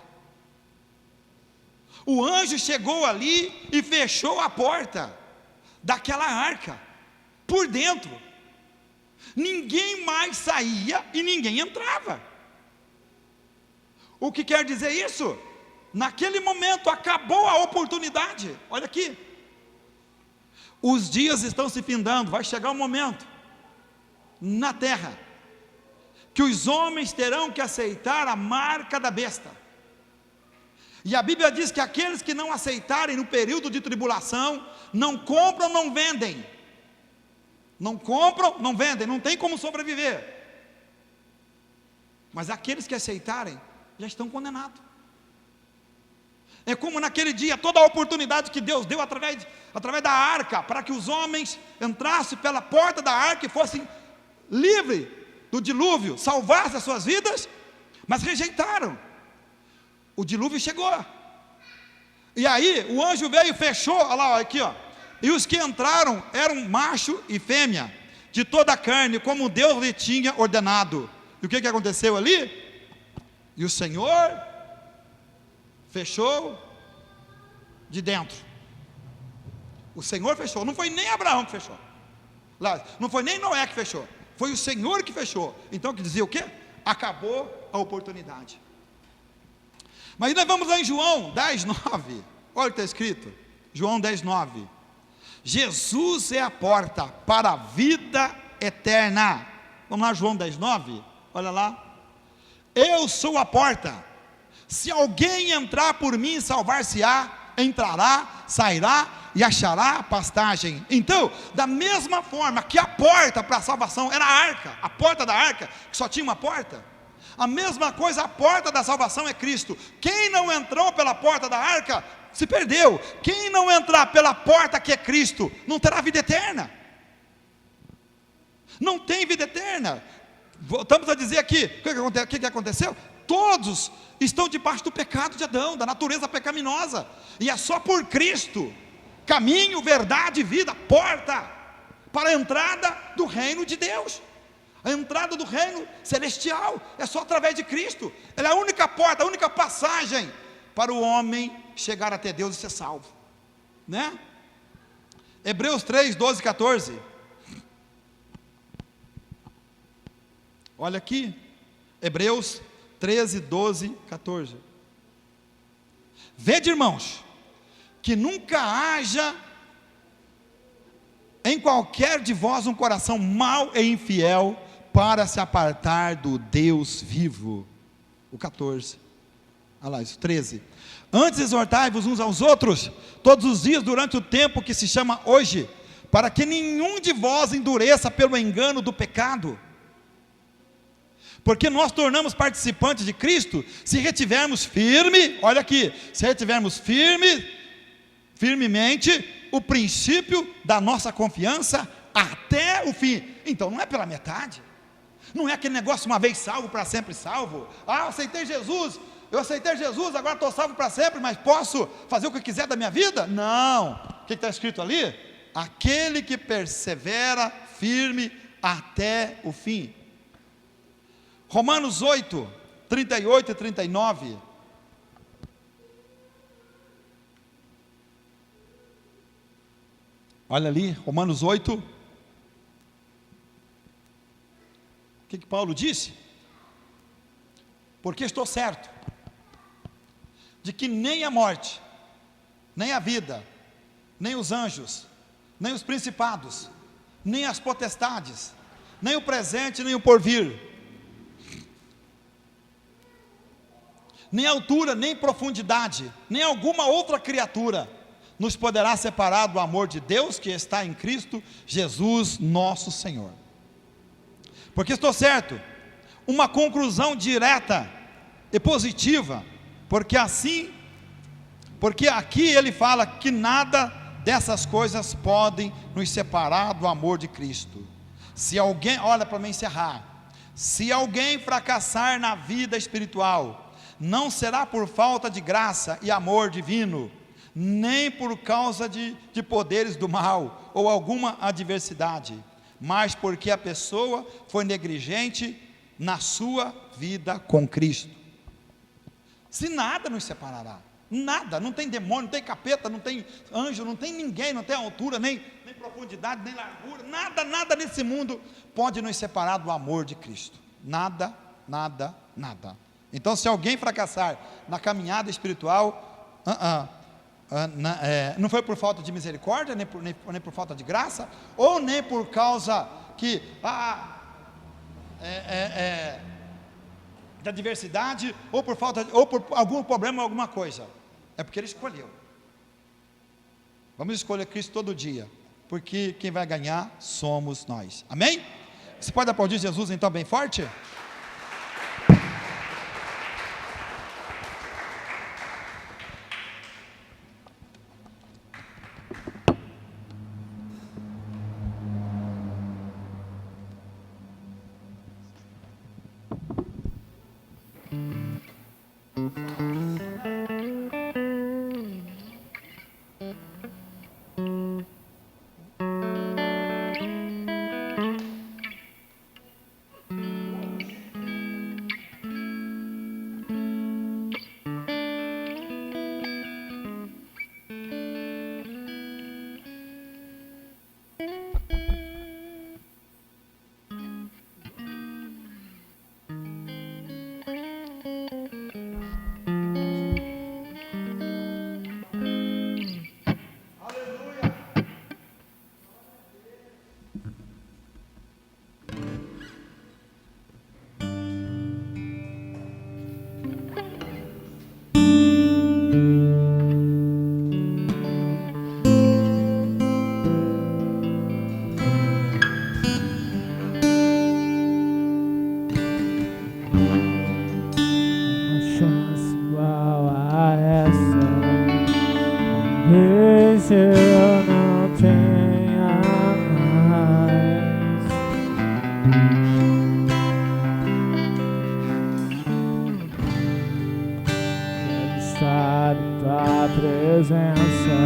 O anjo chegou ali e fechou a porta daquela arca, por dentro, ninguém mais saía e ninguém entrava. O que quer dizer isso? Naquele momento acabou a oportunidade. Olha aqui, os dias estão se findando, vai chegar um momento na terra que os homens terão que aceitar a marca da besta. E a Bíblia diz que aqueles que não aceitarem no período de tribulação, não compram, não vendem. Não compram, não vendem, não tem como sobreviver. Mas aqueles que aceitarem, já estão condenados. É como naquele dia, toda a oportunidade que Deus deu através da arca, para que os homens entrassem pela porta da arca e fossem livres do dilúvio, salvassem as suas vidas, mas rejeitaram. O dilúvio chegou, e aí o anjo veio e fechou, olha lá, aqui ó, e os que entraram eram macho e fêmea, de toda a carne, como Deus lhe tinha ordenado. E o que aconteceu ali? E o Senhor fechou de dentro. O Senhor fechou, não foi nem Abraão que fechou, não foi nem Noé que fechou, foi o Senhor que fechou. Então que dizia o quê? Acabou a oportunidade. Mas nós vamos lá em João 10:9, olha o que está escrito, João 10:9, Jesus é a porta para a vida eterna. Vamos lá, João 10:9, olha lá, eu sou a porta, se alguém entrar por mim, salvar-se-á, entrará, sairá e achará pastagem. Então, da mesma forma que a porta para a salvação era a arca, a porta da arca, que só tinha uma porta, a mesma coisa, a porta da salvação é Cristo. Quem não entrou pela porta da arca, se perdeu. Quem não entrar pela porta que é Cristo, não terá vida eterna. Não tem vida eterna. Voltamos a dizer aqui, o que aconteceu? Todos estão debaixo do pecado de Adão, da natureza pecaminosa, e é só por Cristo caminho, verdade e vida, porta para a entrada do reino de Deus. A entrada do reino celestial é só através de Cristo. Ela é a única porta, a única passagem para o homem chegar até Deus e ser salvo, né? Hebreus 3, 12 e 14. Olha aqui, Hebreus 13, 12, 14. Vede, irmãos, que nunca haja em qualquer de vós um coração mau e infiel para se apartar do Deus vivo. O 14. Olha lá, isso, 13. Antes exortai-vos uns aos outros, todos os dias durante o tempo que se chama hoje, para que nenhum de vós endureça pelo engano do pecado. Porque nós tornamos participantes de Cristo, se retivermos firme, olha aqui, se retivermos firmemente, o princípio da nossa confiança até o fim. Então não é pela metade, não é aquele negócio uma vez salvo, para sempre salvo. Eu aceitei Jesus, agora estou salvo para sempre, mas posso fazer o que eu quiser da minha vida? Não, o que está escrito ali? Aquele que persevera firme até o fim. Romanos 8, 38 e 39. Olha ali, Romanos 8. O que Paulo disse? Porque estou certo de que nem a morte, nem a vida, nem os anjos, nem os principados, nem as potestades, nem o presente, nem o porvir, nem altura, nem profundidade, nem alguma outra criatura nos poderá separar do amor de Deus que está em Cristo Jesus nosso Senhor. Porque estou certo, uma conclusão direta e positiva, porque aqui ele fala que nada dessas coisas podem nos separar do amor de Cristo. Se alguém, olha para me encerrar, se alguém fracassar na vida espiritual, não será por falta de graça e amor divino, nem por causa de poderes do mal, ou alguma adversidade, mas porque a pessoa foi negligente na sua vida com Cristo. Se nada nos separará, nada, não tem demônio, não tem capeta, não tem anjo, não tem ninguém, não tem altura, nem profundidade, nem largura, nada nesse mundo pode nos separar do amor de Cristo, nada. Então, se alguém fracassar na caminhada espiritual, não foi por falta de misericórdia, nem por falta de graça, ou nem por causa da adversidade, ou por algum problema, alguma coisa, é porque ele escolheu. Vamos escolher Cristo todo dia, porque quem vai ganhar somos nós, amém? Você pode aplaudir Jesus então bem forte? eu não tenha mais. Quero estar em tua presença,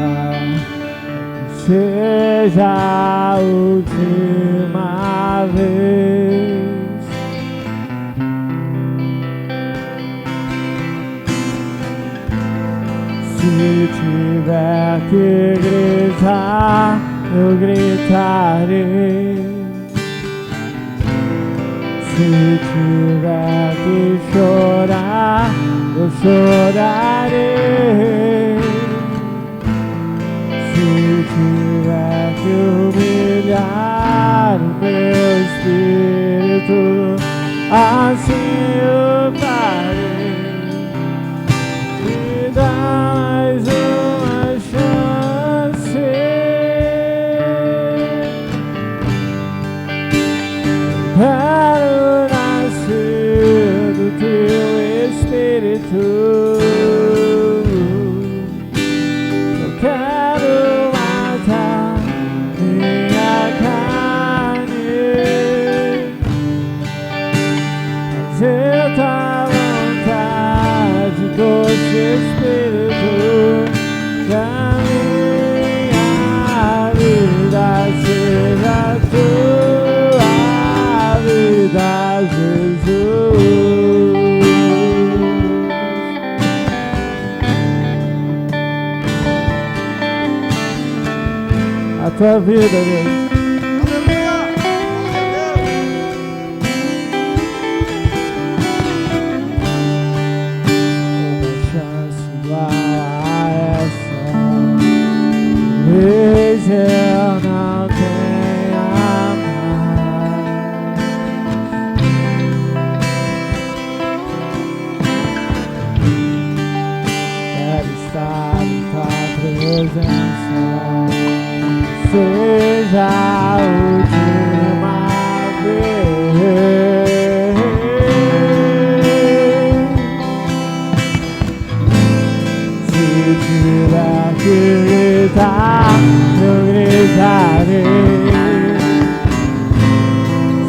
seja a última vez. Se tiver que gritar, eu gritarei. Se tiver que chorar, eu chorarei. Se tiver que humilhar o meu espírito, assim eu farei. Me dá mais uma chance. Quero nascer do teu espírito. Eu quero matar minha carne, fazer tua vontade, doce Espírito, da minha vida seja tua vida, Jesus. A tua vida, Deus. Uma chance igual a essa, vez eu não tenho mais. Quero estar em tua presença, seja a última vez. Se tiver que gritar, eu gritarei.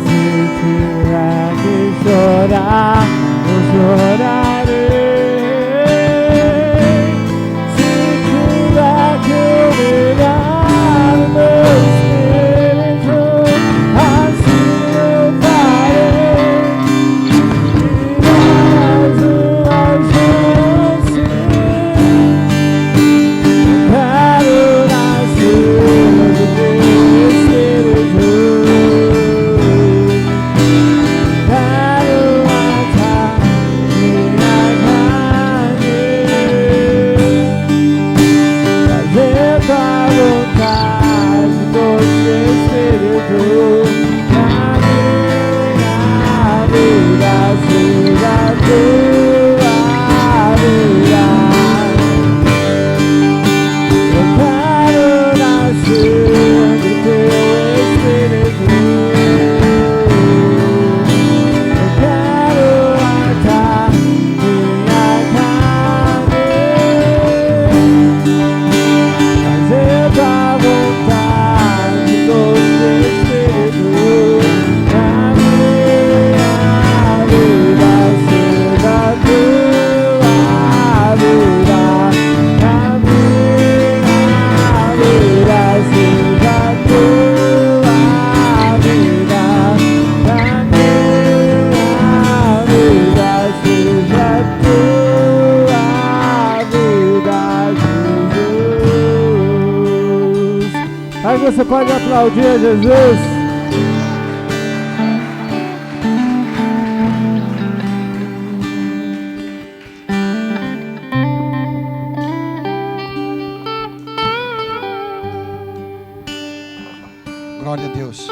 Se tiver que chorar, eu chorarei. Se tiver que humilhar o meu espírito, assim eu farei. Me dá mais uma chance. Quero nascer do teu espírito. Quero matar minha carne, fazer tua vontade, doce Espírito, na minha vida seja tua vida. Eu quero nascer do teu Espírito. Eu quero matar minha carne, fazer tua vontade, doce Espírito, na minha vida seja tua vida, na minha vida seja tua vida, na minha vida seja tua vida, Jesus. Aí você pode aplaudir a Jesus. Glória a Deus.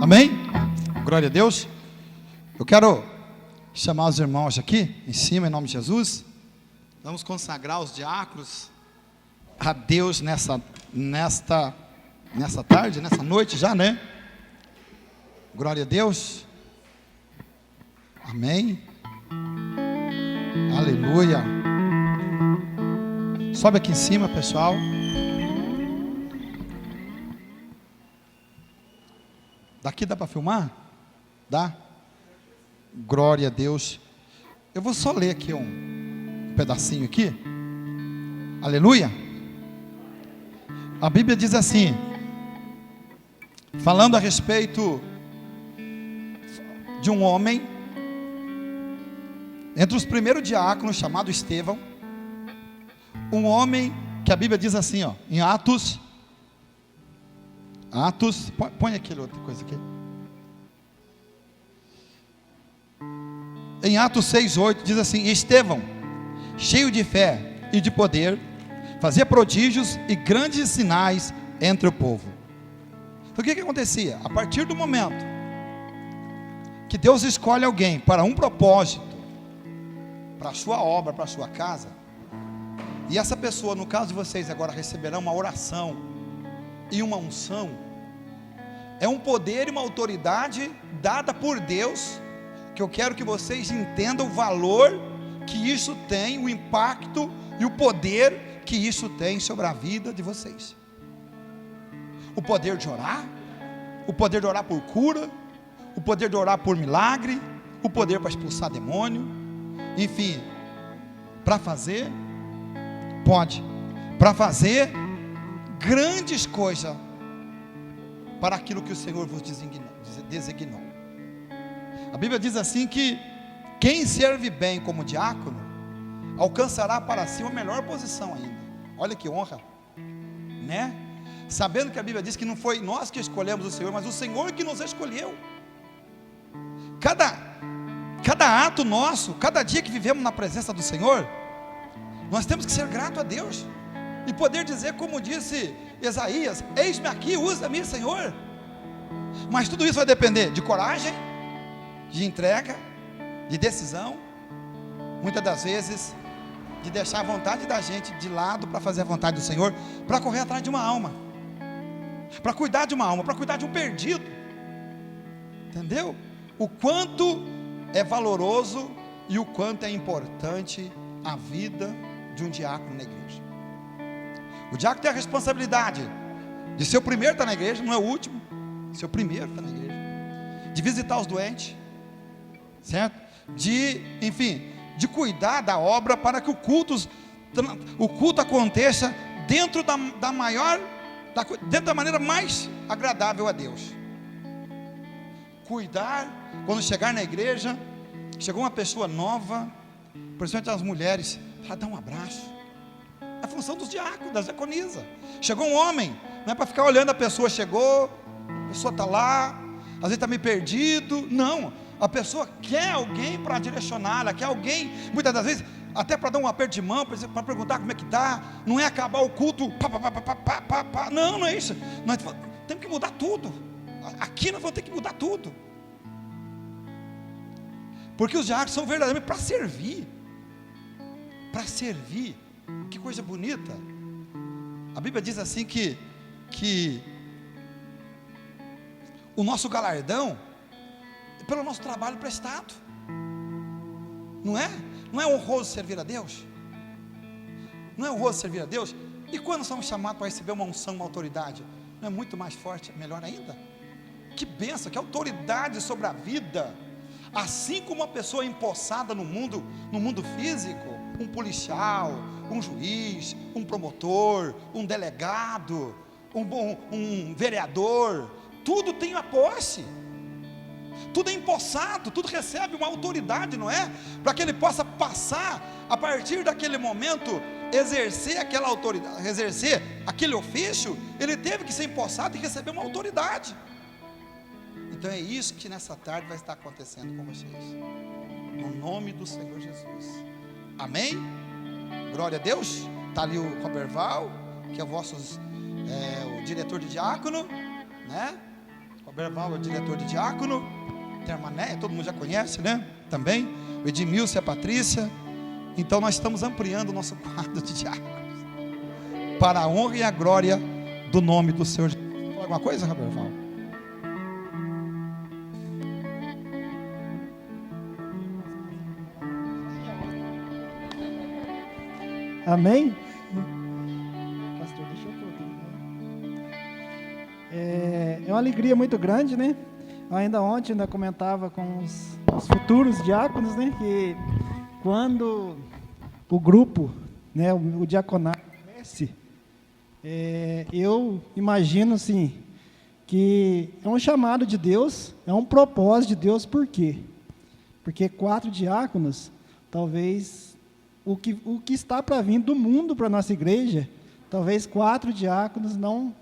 Amém? Glória a Deus. Eu quero chamar os irmãos aqui, em cima, em nome de Jesus. Vamos consagrar os diáconos a Deus nesta tarde, nessa noite já, né? Glória a Deus. Amém. Aleluia. Sobe aqui em cima, pessoal. Daqui dá para filmar? Dá? Glória a Deus. Eu vou só ler aqui um pedacinho aqui. Aleluia. A Bíblia diz assim, falando a respeito de um homem, entre os primeiros diáconos, chamado Estevão, um homem que a Bíblia diz assim, ó, em Atos, põe aquela outra coisa aqui. Em Atos 6:8 diz assim: Estevão, cheio de fé e de poder, fazia prodígios e grandes sinais entre o povo. Então o que acontecia? A partir do momento que Deus escolhe alguém para um propósito, para a sua obra, para a sua casa, e essa pessoa, no caso de vocês agora, receberão uma oração e uma unção, é um poder e uma autoridade dada por Deus, que eu quero que vocês entendam o valor que isso tem, o impacto e o poder que isso tem sobre a vida de vocês. O poder de orar, o poder de orar por cura, o poder de orar por milagre, o poder para expulsar demônio, enfim, para fazer, pode, para fazer grandes coisas para aquilo que o Senhor vos designou. A Bíblia diz assim que quem serve bem como diácono alcançará para si uma melhor posição ainda. Olha que honra, né? Sabendo que a Bíblia diz que não foi nós que escolhemos o Senhor, mas o Senhor que nos escolheu. Cada ato nosso, cada dia que vivemos na presença do Senhor, nós temos que ser grato a Deus e poder dizer, como disse Isaías: eis-me aqui, usa-me, Senhor. Mas tudo isso vai depender de coragem, de entrega, de decisão, muitas das vezes de deixar a vontade da gente de lado para fazer a vontade do Senhor, para correr atrás de uma alma, para cuidar de uma alma, para cuidar de um perdido. Entendeu? O quanto é valoroso e o quanto é importante a vida de um diácono na igreja. O diácono tem a responsabilidade de ser o primeiro a estar na igreja, não é o último, ser o primeiro a estar na igreja, de visitar os doentes, certo? Enfim, de cuidar da obra para que o culto aconteça dentro da maneira mais agradável a Deus. Cuidar, quando chegar na igreja, chegou uma pessoa nova, principalmente as mulheres, para dar um abraço. É a função dos diáconos, das diaconisas. Chegou um homem, não é para ficar olhando a pessoa, chegou, a pessoa está lá, às vezes está meio perdido. Não, a pessoa quer alguém para direcionar, ela quer alguém, muitas das vezes, até para dar um aperto de mão, para perguntar como é que está. Não é acabar o culto, não é isso. Nós temos que mudar tudo. Aqui nós vamos ter que mudar tudo, porque os diáconos são verdadeiramente para servir. Que coisa bonita. A Bíblia diz assim que o nosso galardão é pelo nosso trabalho prestado. Não é? Não é honroso servir a Deus? Não é honroso servir a Deus? E quando somos chamados para receber uma unção, uma autoridade, não é muito mais forte, melhor ainda? Que bênção, que autoridade sobre a vida. Assim como uma pessoa empossada no mundo físico, um policial, um juiz, um promotor, um delegado, um vereador, tudo tem a posse, tudo é empossado, tudo recebe uma autoridade, não é? Para que ele possa passar, a partir daquele momento, exercer aquela autoridade, exercer aquele ofício, ele teve que ser empossado e receber uma autoridade. Então é isso que nessa tarde vai estar acontecendo com vocês, no nome do Senhor Jesus, amém? Glória a Deus. Está ali o Roberval, que é o diretor de diácono, né? Roberval é o diretor de diácono. Tem a Mané, todo mundo já conhece, né? Também, o Edmilson e a Patrícia. Então nós estamos ampliando o nosso quadro de diáconos, para a honra e a glória do nome do Senhor Jesus. Fala alguma coisa, Roberval? Amém? Pastor, deixa eu pôr aqui. É uma alegria muito grande, né? Ainda ontem comentava com os futuros diáconos, né? Que quando o grupo, né, o diaconato cresce, eu imagino assim, que é um chamado de Deus, é um propósito de Deus. Por quê? Porque 4 diáconos, talvez o que está para vir do mundo para a nossa igreja, talvez 4 diáconos não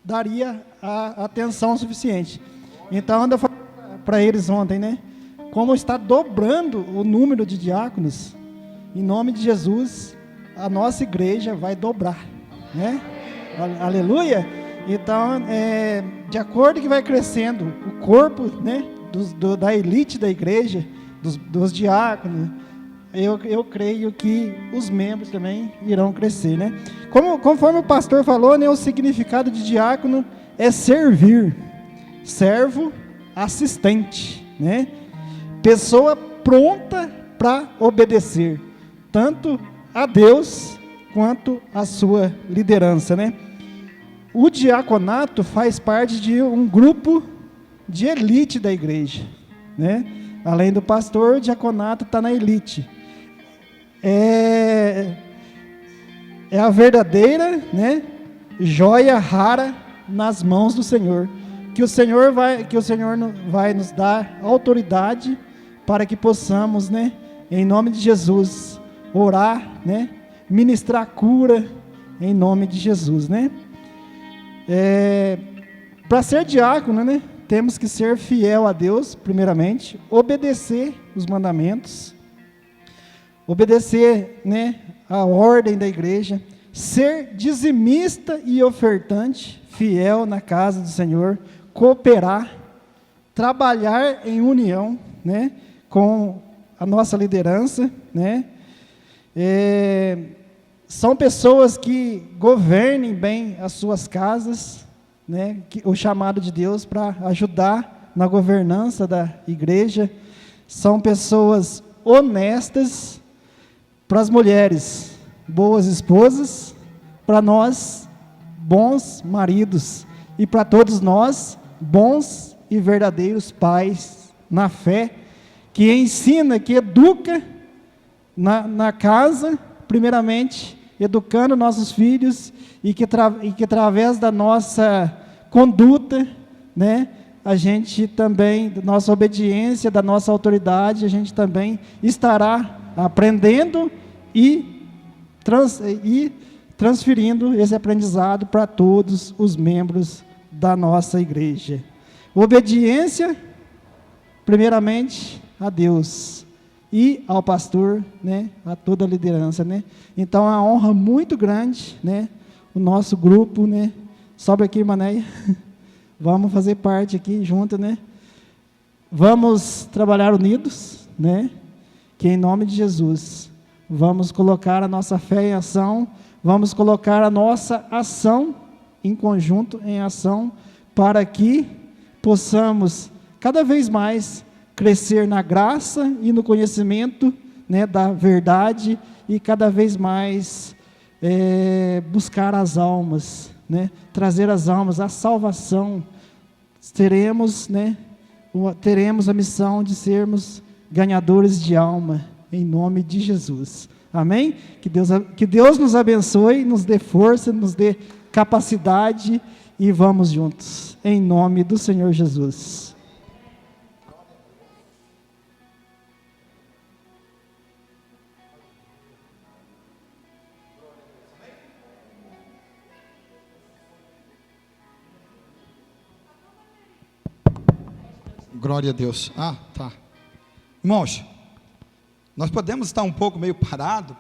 daria a atenção suficiente. Então, eu falei para eles ontem, né? Como está dobrando o número de diáconos, em nome de Jesus, a nossa igreja vai dobrar, né? Aleluia! Então, de acordo que vai crescendo o corpo, né, da elite da igreja, dos diáconos, eu creio que os membros também irão crescer, né? Conforme o pastor falou, né, o significado de diácono é servir, servo, assistente, né? Pessoa pronta para obedecer, tanto a Deus quanto a sua liderança, né? O diaconato faz parte de um grupo de elite da igreja, né? Além do pastor, o diaconato está na elite. É a verdadeira, né, joia rara nas mãos do Senhor, que o Senhor vai nos dar autoridade para que possamos, né, em nome de Jesus, orar, né, ministrar cura em nome de Jesus, né? Para ser diácono, né, temos que ser fiel a Deus, primeiramente, obedecer os mandamentos, obedecer, né, a ordem da igreja, ser dizimista e ofertante, fiel na casa do Senhor, cooperar, trabalhar em união, né, com a nossa liderança, né? São pessoas que governem bem as suas casas, né? O chamado de Deus para ajudar na governança da igreja. São pessoas honestas. Para as mulheres, boas esposas. Para nós, bons maridos. E para todos nós, bons e verdadeiros pais na fé, que ensina, que educa na casa, primeiramente, educando nossos filhos, e que através da nossa conduta, né, a gente também, da nossa obediência, da nossa autoridade, a gente também estará aprendendo e transferindo esse aprendizado para todos os membros da nossa igreja. Obediência, primeiramente, a Deus e ao pastor, né, a toda a liderança, né? Então, é uma honra muito grande, né, o nosso grupo, né? Sobe aqui, Manéia. Vamos fazer parte aqui junto, né? Vamos trabalhar unidos, né? Que em nome de Jesus, vamos colocar a nossa fé em ação, vamos colocar a nossa ação em conjunto, em ação, para que possamos cada vez mais crescer na graça e no conhecimento, né, da verdade, e cada vez mais buscar as almas, né, trazer as almas à salvação. Teremos a missão de sermos ganhadores de alma, em nome de Jesus. Amém? Que Deus nos abençoe, nos dê força, nos dê capacidade, e vamos juntos, em nome do Senhor Jesus. Glória a Deus. Tá. Irmãos, nós podemos estar um pouco meio parado,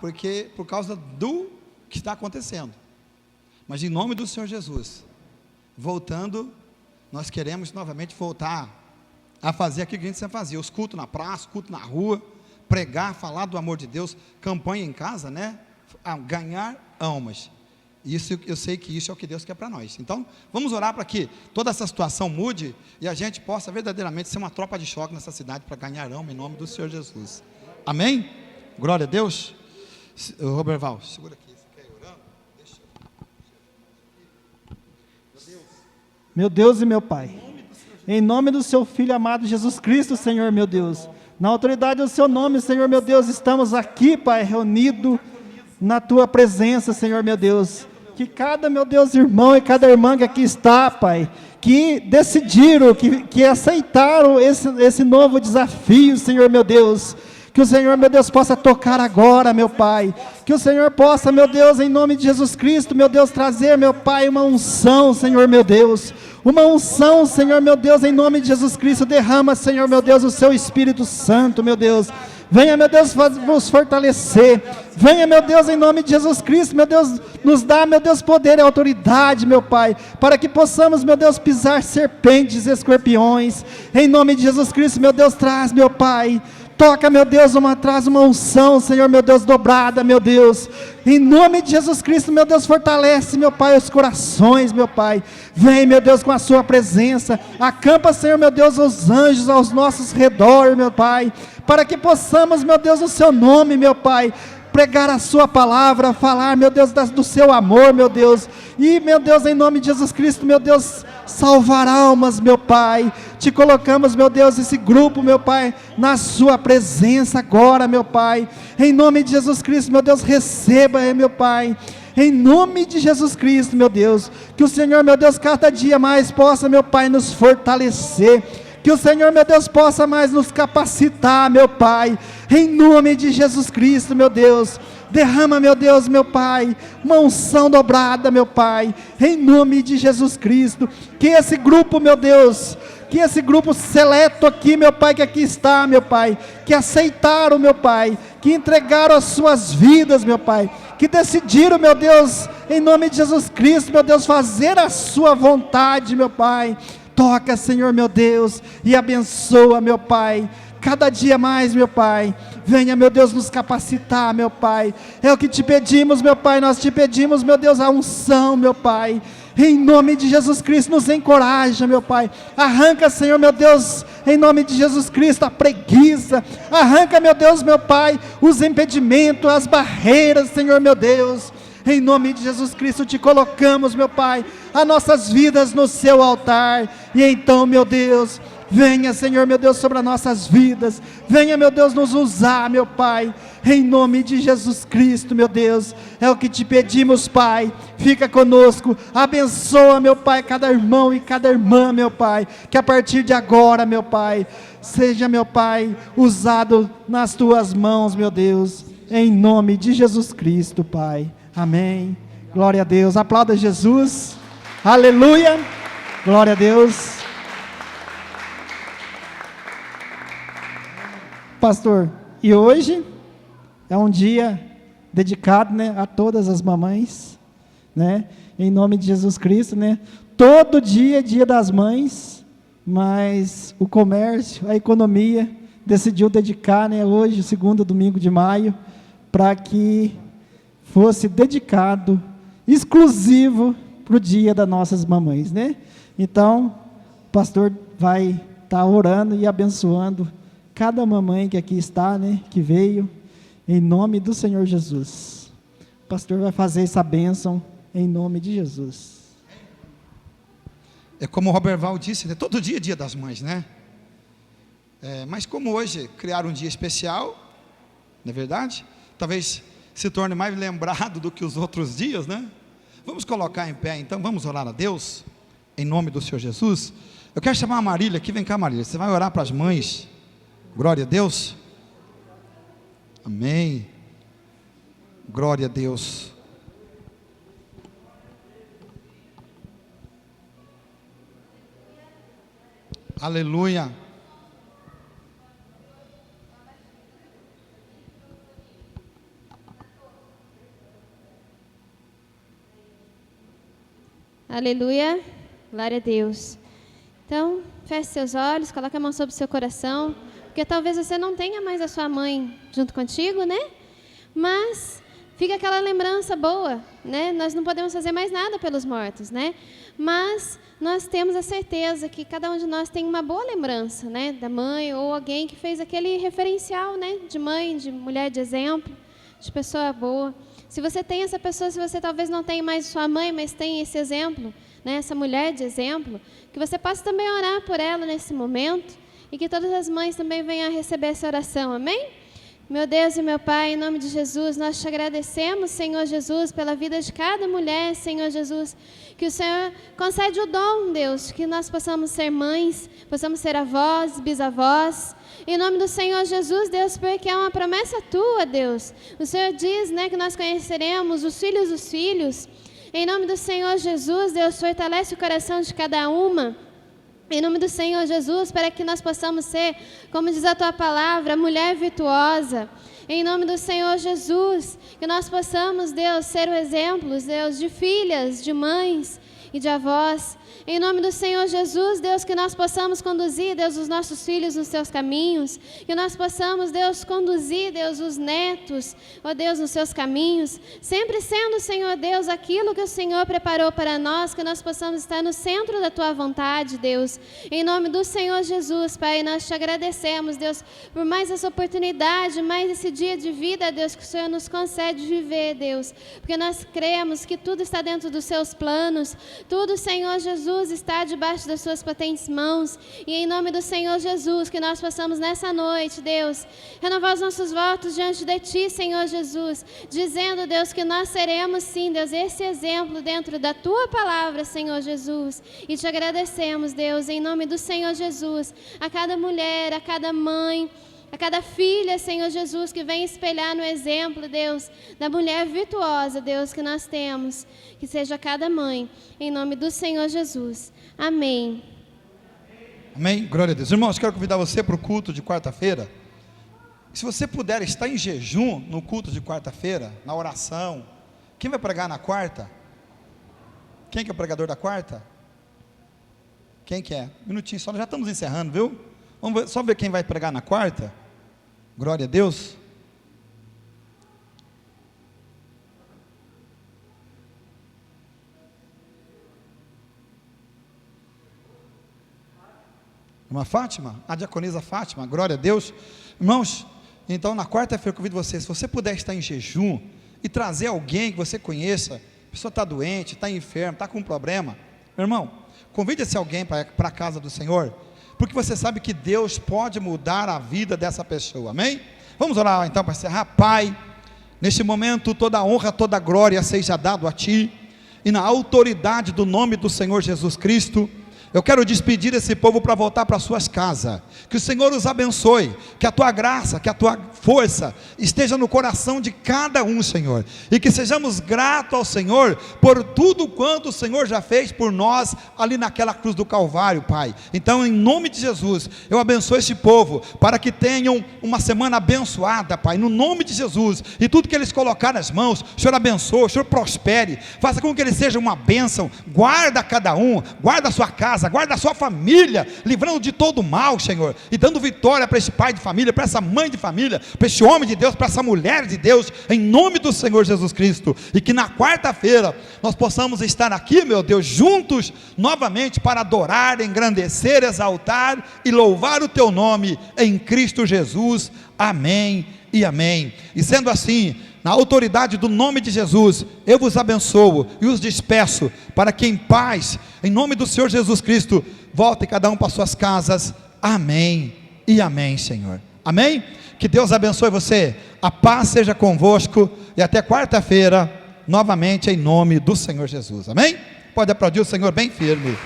por causa do que está acontecendo. Mas em nome do Senhor Jesus, voltando, nós queremos novamente voltar a fazer aquilo que a gente sempre fazia: os cultos na praça, culto na rua, pregar, falar do amor de Deus, campanha em casa, né? Ganhar almas. Isso, eu sei que isso é o que Deus quer para nós. Então, vamos orar para que toda essa situação mude e a gente possa verdadeiramente ser uma tropa de choque nessa cidade para ganhar alma em nome do Senhor Jesus. Amém? Glória a Deus. Roberval, segura aqui. Você quer ir orando? Deixa eu. Meu Deus e meu Pai, em nome do seu Filho amado Jesus Cristo, Senhor meu Deus, na autoridade do seu nome, Senhor meu Deus, estamos aqui, Pai, reunidos na tua presença, Senhor meu Deus. Que cada, meu Deus, irmão e cada irmã que aqui está, Pai, que decidiram, que aceitaram esse novo desafio, Senhor meu Deus. Que o Senhor, meu Deus, possa tocar agora, meu Pai. Que o Senhor possa, meu Deus, em nome de Jesus Cristo, meu Deus, trazer, meu Pai, uma unção, Senhor, meu Deus. Uma unção, Senhor, meu Deus, em nome de Jesus Cristo. Derrama, Senhor, meu Deus, o seu Espírito Santo, meu Deus. Venha, meu Deus, nos fortalecer. Venha, meu Deus, em nome de Jesus Cristo, meu Deus, nos dá, meu Deus, poder e autoridade, meu Pai, para que possamos, meu Deus, pisar serpentes e escorpiões. Em nome de Jesus Cristo, meu Deus, traz, meu Pai. Toca, meu Deus, traz uma unção, Senhor, meu Deus, dobrada, meu Deus. Em nome de Jesus Cristo, meu Deus, fortalece, meu Pai, os corações, meu Pai. Vem, meu Deus, com a sua presença. Acampa, Senhor, meu Deus, os anjos aos nossos redores, meu Pai. Para que possamos, meu Deus, o seu nome, meu Pai, pregar a sua palavra, falar, meu Deus, do seu amor, meu Deus. E, meu Deus, em nome de Jesus Cristo, meu Deus, salvar almas, meu Pai. Te colocamos, meu Deus, esse grupo, meu Pai, na sua presença agora, meu Pai. Em nome de Jesus Cristo, meu Deus, receba, meu Pai. Em nome de Jesus Cristo, meu Deus. Que o Senhor, meu Deus, cada dia mais possa, meu Pai, nos fortalecer. Que o Senhor, meu Deus, possa mais nos capacitar, meu Pai. Em nome de Jesus Cristo, meu Deus. Derrama, meu Deus, meu Pai, uma unção dobrada, meu Pai. Em nome de Jesus Cristo. Que esse grupo, meu Deus, que esse grupo seleto aqui, meu Pai, que aqui está, meu Pai, que aceitaram, meu Pai, que entregaram as suas vidas, meu Pai, que decidiram, meu Deus, em nome de Jesus Cristo, meu Deus, fazer a sua vontade, meu Pai. Toca, Senhor, meu Deus, e abençoa, meu Pai, cada dia mais, meu Pai. Venha, meu Deus, nos capacitar, meu Pai. É o que te pedimos, meu Pai. Nós te pedimos, meu Deus, a unção, meu Pai. Em nome de Jesus Cristo, nos encoraja, meu Pai. Arranca, Senhor, meu Deus, em nome de Jesus Cristo, a preguiça. Arranca, meu Deus, meu Pai, os impedimentos, as barreiras, Senhor, meu Deus. Em nome de Jesus Cristo te colocamos, meu Pai, as nossas vidas no seu altar. E então, meu Deus, venha, Senhor, meu Deus, sobre as nossas vidas. Venha, meu Deus, nos usar, meu Pai. Em nome de Jesus Cristo, meu Deus, é o que te pedimos, Pai. Fica conosco, abençoa, meu Pai, cada irmão e cada irmã, meu Pai. Que a partir de agora, meu Pai, seja, meu Pai, usado nas tuas mãos, meu Deus. Em nome de Jesus Cristo, Pai. Amém. Glória a Deus. Aplauda Jesus. Aleluia. Glória a Deus. Pastor, e hoje é um dia dedicado, né, a todas as mamães, né, em nome de Jesus Cristo, né, todo dia é dia das mães, mas o comércio, a economia decidiu dedicar, né, hoje, o segundo domingo de maio, para que fosse dedicado, exclusivo, para o dia das nossas mamães, né. Então, o pastor vai estar orando e abençoando cada mamãe que aqui está, né, que veio, em nome do Senhor Jesus. O pastor vai fazer essa bênção em nome de Jesus. É como o Robert Val disse, né? Todo dia é dia das mães, né? Mas como hoje criaram um dia especial, não é verdade? Talvez se torne mais lembrado do que os outros dias, né? Vamos colocar em pé então, vamos orar a Deus, em nome do Senhor Jesus. Eu quero chamar a Marília aqui, vem cá, Marília, você vai orar para as mães. Glória a Deus. Amém. Glória a Deus. Aleluia. Aleluia. Glória a Deus. Então, feche seus olhos, coloque a mão sobre o seu coração. Porque talvez você não tenha mais a sua mãe junto contigo, né? Mas fica aquela lembrança boa, né? Nós não podemos fazer mais nada pelos mortos, né? Mas nós temos a certeza que cada um de nós tem uma boa lembrança, né? Da mãe ou alguém que fez aquele referencial, né? De mãe, de mulher de exemplo, de pessoa boa. Se você tem essa pessoa, se você talvez não tenha mais sua mãe, mas tem esse exemplo, né? Essa mulher de exemplo, que você possa também orar por ela nesse momento. E que todas as mães também venham a receber essa oração, amém? Meu Deus e meu Pai, em nome de Jesus, nós te agradecemos, Senhor Jesus, pela vida de cada mulher, Senhor Jesus, que o Senhor concede o dom, Deus, que nós possamos ser mães, possamos ser avós, bisavós, em nome do Senhor Jesus, Deus, porque é uma promessa tua, Deus. O Senhor diz, né, que nós conheceremos os filhos dos filhos. Em nome do Senhor Jesus, Deus, fortalece o coração de cada uma. Em nome do Senhor Jesus, para que nós possamos ser, como diz a tua palavra, mulher virtuosa. Em nome do Senhor Jesus, que nós possamos, Deus, ser o exemplo, Deus, de filhas, de mães e de avós. Em nome do Senhor Jesus, Deus, que nós possamos conduzir, Deus, os nossos filhos nos seus caminhos, que nós possamos, Deus, conduzir, Deus, os netos, ó Deus, nos seus caminhos, sempre sendo, Senhor Deus, aquilo que o Senhor preparou para nós, que nós possamos estar no centro da tua vontade, Deus. Em nome do Senhor Jesus, Pai, nós te agradecemos, Deus, por mais essa oportunidade, mais esse dia de vida, Deus, que o Senhor nos concede viver, Deus, porque nós cremos que tudo está dentro dos seus planos, tudo, Senhor Jesus, está debaixo das suas potentes mãos, e em nome do Senhor Jesus, que nós possamos nessa noite, Deus, renovar os nossos votos diante de Ti, Senhor Jesus, dizendo, Deus, que nós seremos sim, Deus, esse exemplo dentro da Tua palavra, Senhor Jesus, e te agradecemos, Deus, em nome do Senhor Jesus, a cada mulher, a cada mãe, a cada filha, Senhor Jesus, que vem espelhar no exemplo, Deus, da mulher virtuosa, Deus, que nós temos, que seja cada mãe, em nome do Senhor Jesus. Amém. Amém? Glória a Deus. Irmãos, quero convidar você para o culto de quarta-feira. Se você puder estar em jejum no culto de quarta-feira, na oração. Quem vai pregar na quarta? Quem que é o pregador da quarta? Quem que é? Um minutinho só, já estamos encerrando, viu? Vamos ver, só ver quem vai pregar na quarta. Glória a Deus. Irmã Fátima, a diaconisa Fátima, glória a Deus. Irmãos, então na quarta-feira eu convido você, se você puder estar em jejum e trazer alguém que você conheça, a pessoa está doente, está enferma, está com um problema, meu irmão, convide esse alguém para a casa do Senhor, porque você sabe que Deus pode mudar a vida dessa pessoa, amém? Vamos orar então para encerrar. Pai, neste momento toda a honra, toda a glória seja dado a Ti, e na autoridade do nome do Senhor Jesus Cristo, eu quero despedir esse povo para voltar para suas casas, que o Senhor os abençoe, que a Tua graça, que a Tua força esteja no coração de cada um, Senhor, e que sejamos gratos ao Senhor, por tudo quanto o Senhor já fez por nós, ali naquela cruz do Calvário, Pai. Então em nome de Jesus, eu abençoo este povo, para que tenham uma semana abençoada, Pai, no nome de Jesus, e tudo que eles colocarem nas mãos, o Senhor abençoe, o Senhor prospere, faça com que eles sejam uma bênção, guarda cada um, guarda a sua casa, guarda a sua família, livrando de todo mal, Senhor, e dando vitória para esse pai de família, para essa mãe de família, para esse homem de Deus, para essa mulher de Deus, em nome do Senhor Jesus Cristo, e que na quarta-feira nós possamos estar aqui, meu Deus, juntos, novamente, para adorar, engrandecer, exaltar e louvar o Teu nome, em Cristo Jesus, amém e amém. E sendo assim, na autoridade do nome de Jesus, eu vos abençoo e os despeço, para que em paz, em nome do Senhor Jesus Cristo, voltem cada um para suas casas, amém e amém, Senhor, amém? Que Deus abençoe você, a paz seja convosco, e até quarta-feira, novamente em nome do Senhor Jesus, amém? Pode aplaudir o Senhor bem firme.